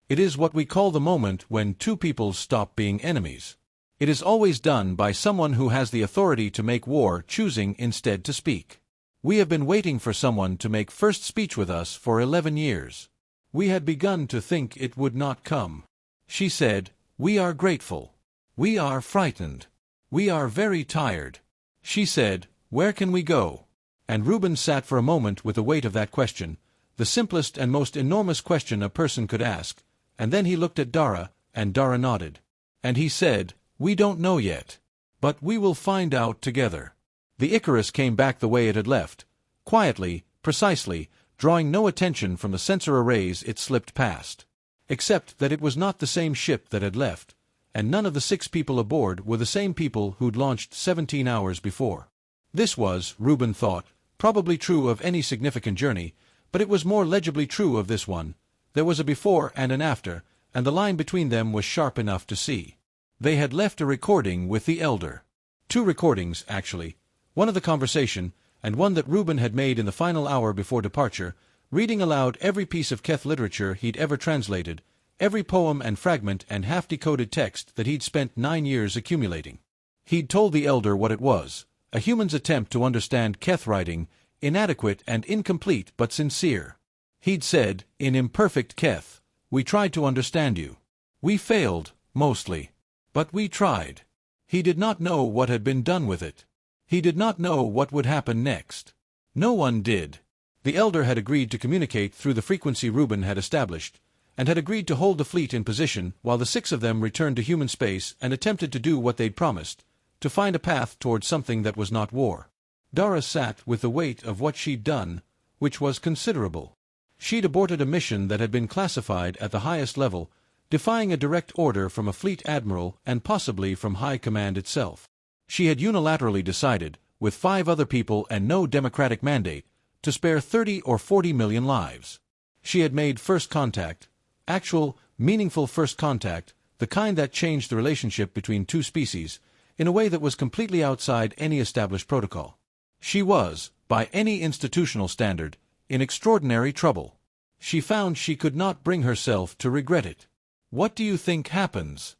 It is what we call the moment when two peoples stop being enemies. It is always done by someone who has the authority to make war, choosing instead to speak. We have been waiting for someone to make first speech with us for 11 years. We had begun to think it would not come." She said, "We are grateful. We are frightened. We are very tired." She said, "Where can we go?" And Reuben sat for a moment with the weight of that question, the simplest and most enormous question a person could ask, and then he looked at Dara, and Dara nodded. And he said, "We don't know yet. But we will find out together." The Icarus came back the way it had left, quietly, precisely, drawing no attention from the sensor arrays it slipped past. Except that it was not the same ship that had left, and none of the 6 people aboard were the same people who'd launched 17 hours before. This was, Reuben thought, probably true of any significant journey, but it was more legibly true of this one. There was a before and an after, and the line between them was sharp enough to see. They had left a recording with the elder. 2 recordings, actually. One of the conversation, and one that Reuben had made in the final hour before departure, reading aloud every piece of Keth literature he'd ever translated, every poem and fragment and half-decoded text that he'd spent 9 years accumulating. He'd told the elder what it was, a human's attempt to understand Keth writing, inadequate and incomplete but sincere. He'd said, in imperfect Keth, "We tried to understand you. We failed, mostly. But we tried." He did not know what had been done with it. He did not know what would happen next. No one did. The elder had agreed to communicate through the frequency Reuben had established, and had agreed to hold the fleet in position while the 6 of them returned to human space and attempted to do what they'd promised, to find a path towards something that was not war. Dara sat with the weight of what she'd done, which was considerable. She'd aborted a mission that had been classified at the highest level, defying a direct order from a fleet admiral and possibly from High Command itself. She had unilaterally decided, with 5 other people and no democratic mandate, to spare 30 or 40 million lives. She had made first contact, actual, meaningful first contact, the kind that changed the relationship between 2 species, in a way that was completely outside any established protocol. She was, by any institutional standard, in extraordinary trouble. She found she could not bring herself to regret it. "What do you think happens?"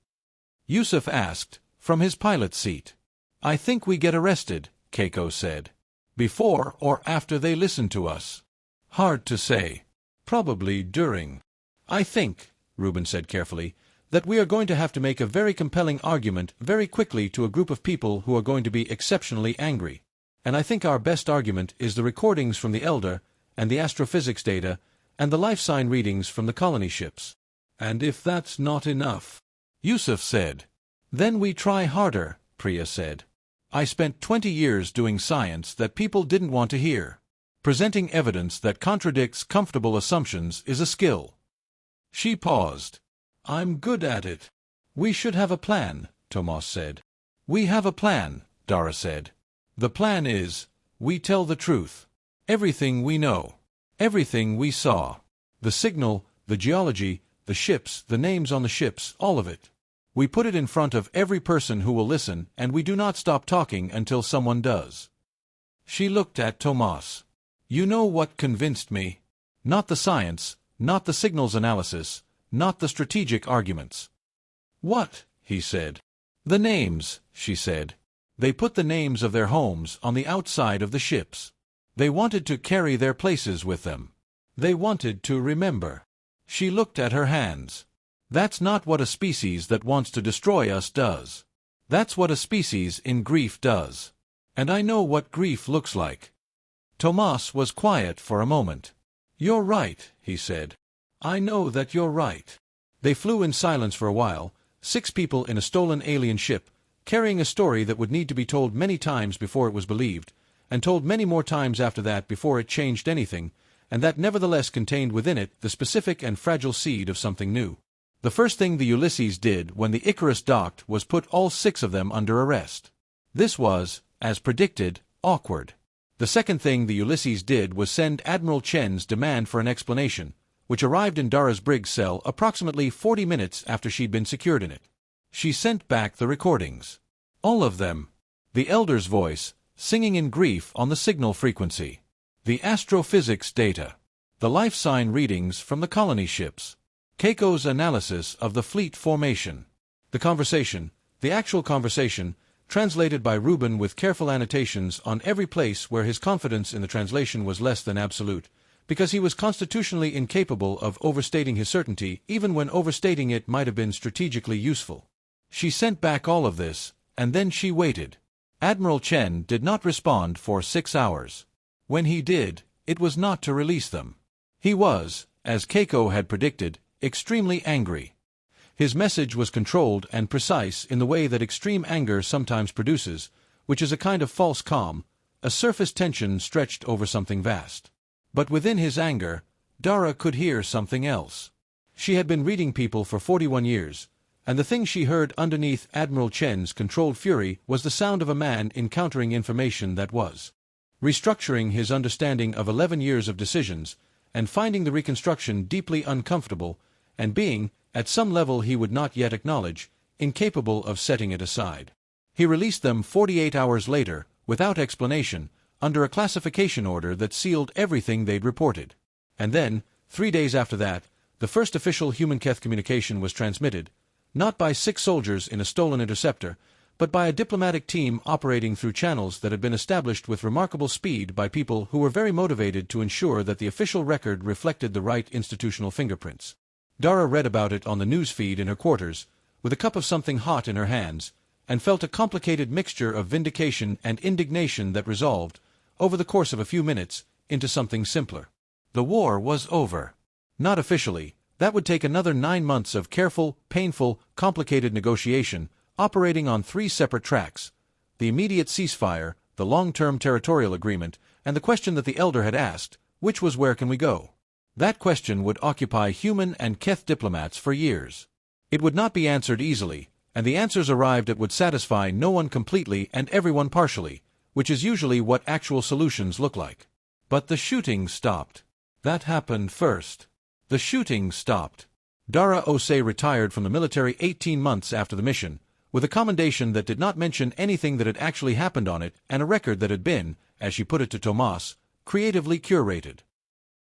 Yusuf asked, from his pilot's seat. "I think we get arrested," Keiko said. "Before or after they listen to us?" "Hard to say. Probably during." "I think," Reuben said carefully, "that we are going to have to make a very compelling argument very quickly to a group of people who are going to be exceptionally angry. And I think our best argument is the recordings from the Elder, and the astrophysics data, and the life sign readings from the colony ships." "And if that's not enough," Yusuf said. "Then we try harder," Priya said. "I spent 20 years doing science that people didn't want to hear. Presenting evidence that contradicts comfortable assumptions is a skill." She paused. "I'm good at it." "We should have a plan," Tomas said. "We have a plan," Dara said. "The plan is, we tell the truth. Everything we know. Everything we saw. The signal, the geology, the ships, the names on the ships, all of it. We put it in front of every person who will listen, and we do not stop talking until someone does." She looked at Tomas. "You know what convinced me? Not the science, not the signals analysis, not the strategic arguments." "What?" he said. "The names," she said. They put the names of their homes on the outside of the ships. They wanted to carry their places with them. They wanted to remember. She looked at her hands. That's not what a species that wants to destroy us does. That's what a species in grief does. And I know what grief looks like. Tomas was quiet for a moment. You're right, he said. I know that you're right. They flew in silence for a while, 6 people in a stolen alien ship, carrying a story that would need to be told many times before it was believed, and told many more times after that before it changed anything, and that nevertheless contained within it the specific and fragile seed of something new. The first thing the Ulysses did when the Icarus docked was put all 6 of them under arrest. This was, as predicted, awkward. The second thing the Ulysses did was send Admiral Chen's demand for an explanation, which arrived in Dara's brig's cell approximately 40 minutes after she'd been secured in it. She sent back the recordings. All of them. The elder's voice, singing in grief on the signal frequency. The astrophysics data. The life sign readings from the colony ships. Keiko's analysis of the fleet formation. The conversation, the actual conversation, translated by Reuben with careful annotations on every place where his confidence in the translation was less than absolute, because he was constitutionally incapable of overstating his certainty even when overstating it might have been strategically useful. She sent back all of this, and then she waited. Admiral Chen did not respond for 6 hours. When he did, it was not to release them. He was, as Keiko had predicted, extremely angry. His message was controlled and precise in the way that extreme anger sometimes produces, which is a kind of false calm, a surface tension stretched over something vast. But within his anger, Dara could hear something else. She had been reading people for 41 years, and the thing she heard underneath Admiral Chen's controlled fury was the sound of a man encountering information that was restructuring his understanding of 11 years of decisions, and finding the reconstruction deeply uncomfortable, and being, at some level he would not yet acknowledge, incapable of setting it aside. He released them 48 hours later, without explanation, under a classification order that sealed everything they'd reported. And then, 3 days after that, the first official human-Keth communication was transmitted, not by 6 soldiers in a stolen interceptor, but by a diplomatic team operating through channels that had been established with remarkable speed by people who were very motivated to ensure that the official record reflected the right institutional fingerprints. Dara read about it on the news feed in her quarters, with a cup of something hot in her hands, and felt a complicated mixture of vindication and indignation that resolved, over the course of a few minutes, into something simpler. The war was over. Not officially. That would take another 9 months of careful, painful, complicated negotiation, operating on 3 separate tracks: the immediate ceasefire, the long-term territorial agreement, and the question that the elder had asked, which was where can we go? That question would occupy human and Keth diplomats for years. It would not be answered easily, and the answers arrived at would satisfy no one completely and everyone partially, which is usually what actual solutions look like. But the shooting stopped. That happened first. The shooting stopped. Dara Osei retired from the military 18 months after the mission, with a commendation that did not mention anything that had actually happened on it, and a record that had been, as she put it to Tomas, creatively curated.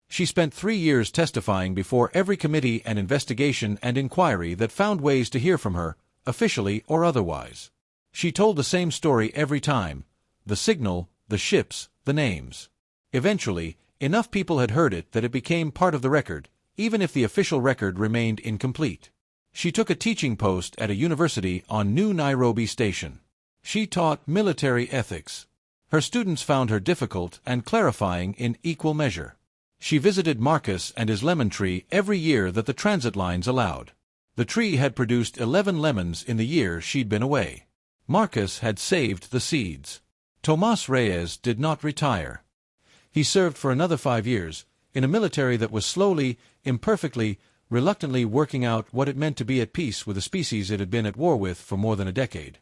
She spent 3 years testifying before every committee and investigation and inquiry that found ways to hear from her, officially or otherwise. She told the same story every time: the signal, the ships, the names. Eventually, enough people had heard it that it became part of the record, even if the official record remained incomplete. She took a teaching post at a university on New Nairobi Station. She taught military ethics. Her students found her difficult and clarifying in equal measure. She visited Marcus and his lemon tree every year that the transit lines allowed. The tree had produced 11 lemons in the year she'd been away. Marcus had saved the seeds. Tomas Reyes did not retire. He served for another 5 years, in a military that was slowly, imperfectly, reluctantly working out what it meant to be at peace with a species it had been at war with for more than a decade.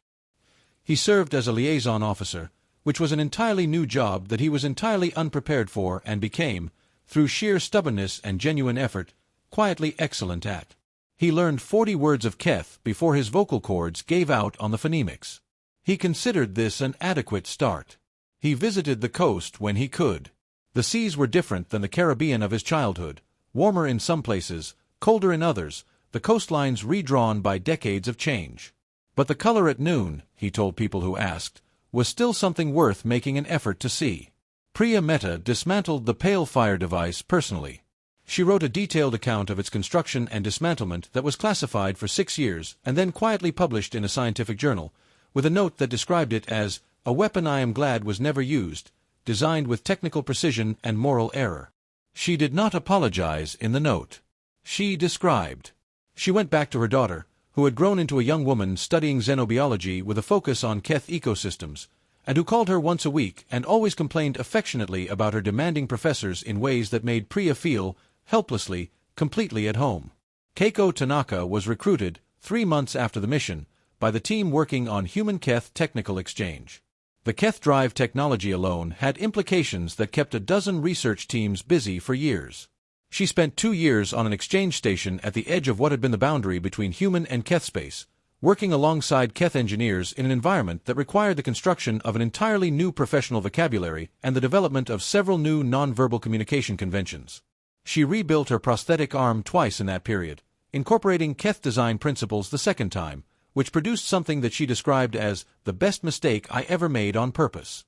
He served as a liaison officer, which was an entirely new job that he was entirely unprepared for and became, through sheer stubbornness and genuine effort, quietly excellent at. He learned 40 words of Keth before his vocal cords gave out on the phonemics. He considered this an adequate start. He visited the coast when he could. The seas were different than the Caribbean of his childhood, warmer in some places, colder in others, the coastlines redrawn by decades of change. But the color at noon, he told people who asked, was still something worth making an effort to see. Priya Mehta dismantled the pale fire device personally. She wrote a detailed account of its construction and dismantlement that was classified for 6 years and then quietly published in a scientific journal, with a note that described it as a weapon I am glad was never used, designed with technical precision and moral error. She did not apologize in the note. She described. She went back to her daughter, who had grown into a young woman studying xenobiology with a focus on Keth ecosystems, and who called her once a week and always complained affectionately about her demanding professors in ways that made Priya feel, helplessly, completely at home. Keiko Tanaka was recruited, 3 months after the mission, by the team working on human-Keth technical exchange. The Keth drive technology alone had implications that kept a dozen research teams busy for years. She spent 2 years on an exchange station at the edge of what had been the boundary between human and Keth space, working alongside Keth engineers in an environment that required the construction of an entirely new professional vocabulary and the development of several new nonverbal communication conventions. She rebuilt her prosthetic arm twice in that period, incorporating Keth design principles the second time, which produced something that she described as the best mistake I ever made on purpose.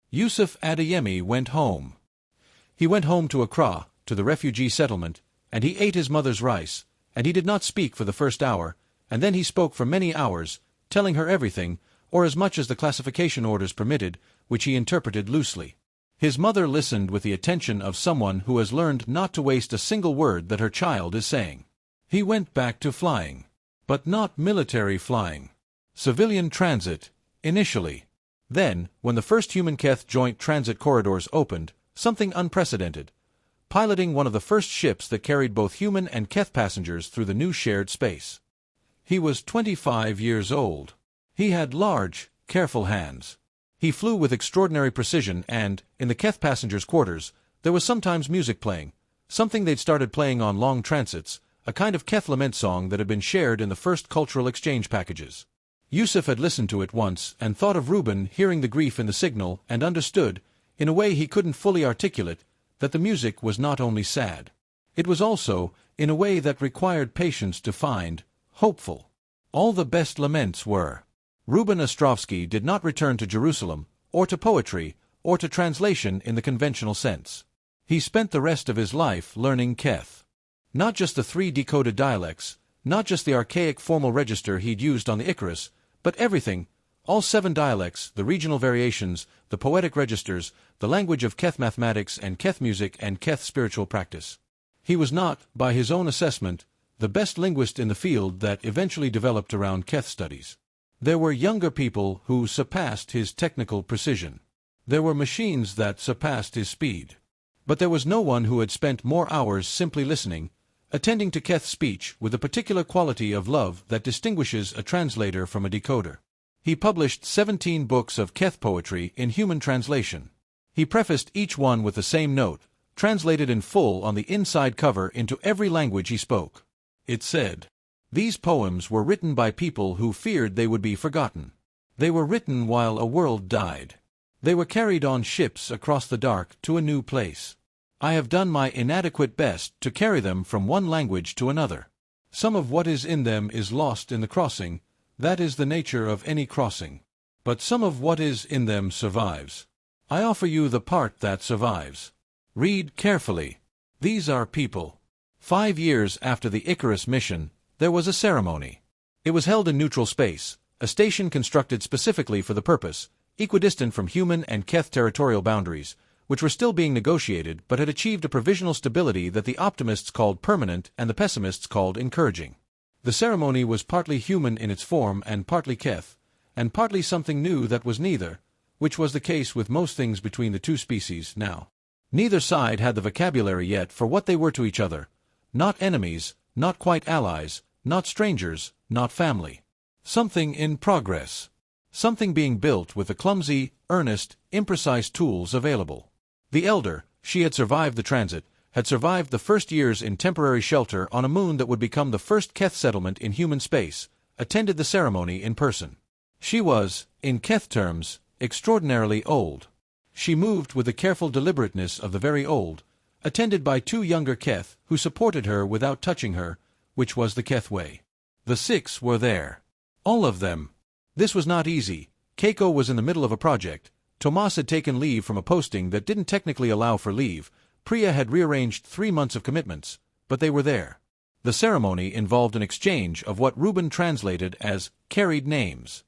Yusuf Adeyemi went home. He went home to Accra, to the refugee settlement, and he ate his mother's rice, and he did not speak for the first hour, and then he spoke for many hours, telling her everything, or as much as the classification orders permitted, which he interpreted loosely. His mother listened with the attention of someone who has learned not to waste a single word that her child is saying. He went back to flying. But not military flying. Civilian transit, initially. Then, when the first human-Keth joint transit corridors opened, something unprecedented, piloting one of the first ships that carried both human and Keth passengers through the new shared space. He was 25 years old. He had large, careful hands. He flew with extraordinary precision and, in the Keth passengers' quarters, there was sometimes music playing, something they'd started playing on long transits, a kind of Keth lament song that had been shared in the first cultural exchange packages. Yusuf had listened to it once and thought of Reuben hearing the grief in the signal and understood, in a way he couldn't fully articulate, that the music was not only sad. It was also, in a way that required patience to find, hopeful. All the best laments were. Reuben Ostrovsky did not return to Jerusalem, or to poetry, or to translation in the conventional sense. He spent the rest of his life learning Keth. Not just the 3 decoded dialects, not just the archaic formal register he'd used on the Icarus, but everything, all 7 dialects, the regional variations, the poetic registers, the language of Keth mathematics and Keth music and Keth spiritual practice. He was not, by his own assessment, the best linguist in the field that eventually developed around Keth studies. There were younger people who surpassed his technical precision. There were machines that surpassed his speed. But there was no one who had spent more hours simply listening, attending to Keth speech with the particular quality of love that distinguishes a translator from a decoder. He published 17 books of Keth poetry in human translation. He prefaced each one with the same note, translated in full on the inside cover into every language he spoke. It said, "These poems were written by people who feared they would be forgotten. They were written while a world died. They were carried on ships across the dark to a new place. I have done my inadequate best to carry them from one language to another. Some of what is in them is lost in the crossing, that is the nature of any crossing. But some of what is in them survives. I offer you the part that survives. Read carefully. These are people." 5 years after the Icarus mission, there was a ceremony. It was held in neutral space, a station constructed specifically for the purpose, equidistant from human and Keth territorial boundaries, which were still being negotiated but had achieved a provisional stability that the optimists called permanent and the pessimists called encouraging. The ceremony was partly human in its form and partly Keth, and partly something new that was neither, which was the case with most things between the two species now. Neither side had the vocabulary yet for what they were to each other, not enemies, not quite allies, not strangers, not family. Something in progress. Something being built with the clumsy, earnest, imprecise tools available. The elder, she had survived the transit, had survived the first years in temporary shelter on a moon that would become the first Keth settlement in human space, attended the ceremony in person. She was, in Keth terms, extraordinarily old. She moved with the careful deliberateness of the very old, attended by 2 younger Keth who supported her without touching her, which was the Keth way. The 6 were there. All of them. This was not easy, Keiko was in the middle of a project. Tomas had taken leave from a posting that didn't technically allow for leave. Priya had rearranged 3 months of commitments, but they were there. The ceremony involved an exchange of what Reuben translated as carried names.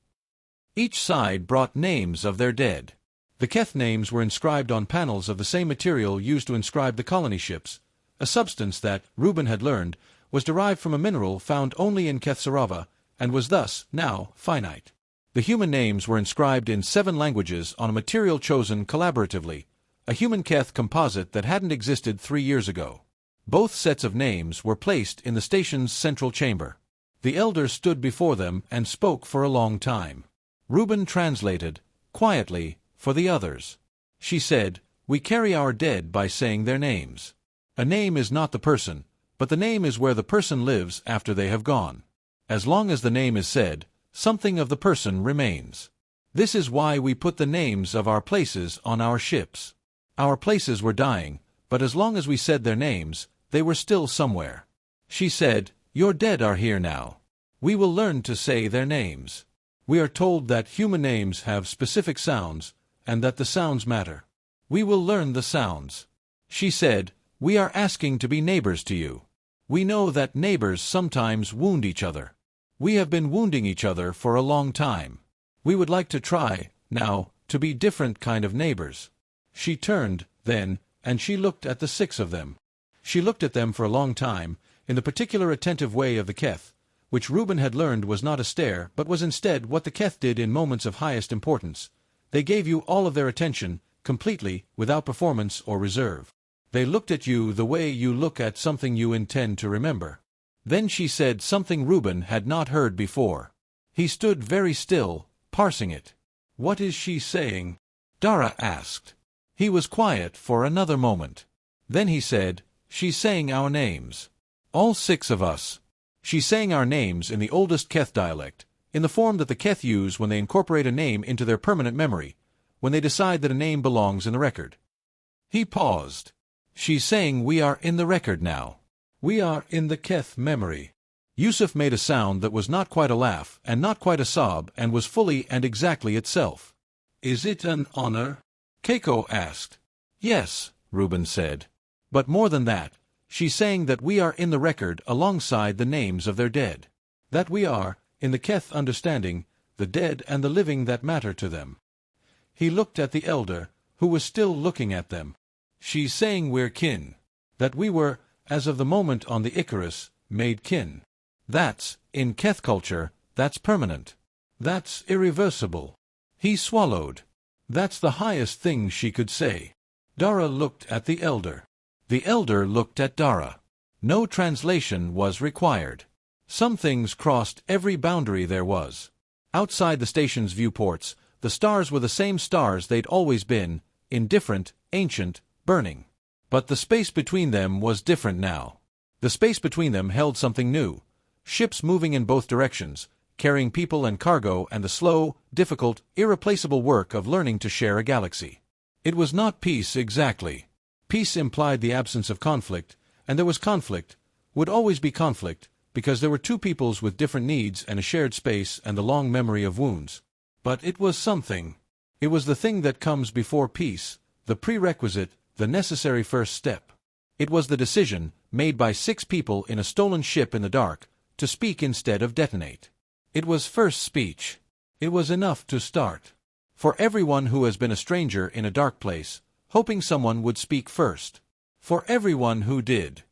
Each side brought names of their dead. The Keth names were inscribed on panels of the same material used to inscribe the colony ships, a substance that, Reuben had learned, was derived from a mineral found only in Kethsarava, and was thus, now, finite. The human names were inscribed in 7 languages on a material chosen collaboratively, a human Keth composite that hadn't existed 3 years ago. Both sets of names were placed in the station's central chamber. The elder stood before them and spoke for a long time. Reuben translated, quietly, for the others. She said, "We carry our dead by saying their names. A name is not the person, but the name is where the person lives after they have gone. As long as the name is said, something of the person remains. This is why we put the names of our places on our ships. Our places were dying, but as long as we said their names, they were still somewhere." She said, "Your dead are here now. We will learn to say their names. We are told that human names have specific sounds, and that the sounds matter. We will learn the sounds." She said, "We are asking to be neighbors to you. We know that neighbors sometimes wound each other. We have been wounding each other for a long time. We would like to try, now, to be different kind of neighbors." She turned, then, and she looked at the 6 of them. She looked at them for a long time, in the particular attentive way of the Keth, which Reuben had learned was not a stare but was instead what the Keth did in moments of highest importance. They gave you all of their attention, completely, without performance or reserve. They looked at you the way you look at something you intend to remember. Then she said something Reuben had not heard before. He stood very still, parsing it. "What is she saying?" Dara asked. He was quiet for another moment. Then he said, "She's saying our names. All 6 of us. She's saying our names in the oldest Keth dialect, in the form that the Keth use when they incorporate a name into their permanent memory, when they decide that a name belongs in the record." He paused. "She's saying we are in the record now. We are in the Keth memory." Yusuf made a sound that was not quite a laugh and not quite a sob and was fully and exactly itself. "Is it an honor?" Keiko asked. "Yes," Reuben said. "But more than that, she's saying that we are in the record alongside the names of their dead. That we are, in the Keth understanding, the dead and the living that matter to them." He looked at the elder, who was still looking at them. "She's saying we're kin. That we were, as of the moment on the Icarus, made kin. That's, in Keth culture, that's permanent. That's irreversible." He swallowed. That's the highest thing she could say. Dara looked at the elder. The elder looked at Dara. No translation was required. Some things crossed every boundary there was. Outside the station's viewports, the stars were the same stars they'd always been, indifferent, ancient, burning. But the space between them was different now. The space between them held something new. Ships moving in both directions, carrying people and cargo and the slow, difficult, irreplaceable work of learning to share a galaxy. It was not peace exactly. Peace implied the absence of conflict, and there was conflict, would always be conflict, because there were 2 peoples with different needs and a shared space and the long memory of wounds. But it was something. It was the thing that comes before peace, the prerequisite, the necessary first step. It was the decision, made by 6 people in a stolen ship in the dark, to speak instead of detonate. It was first speech. It was enough to start. For everyone who has been a stranger in a dark place, hoping someone would speak first. For everyone who did.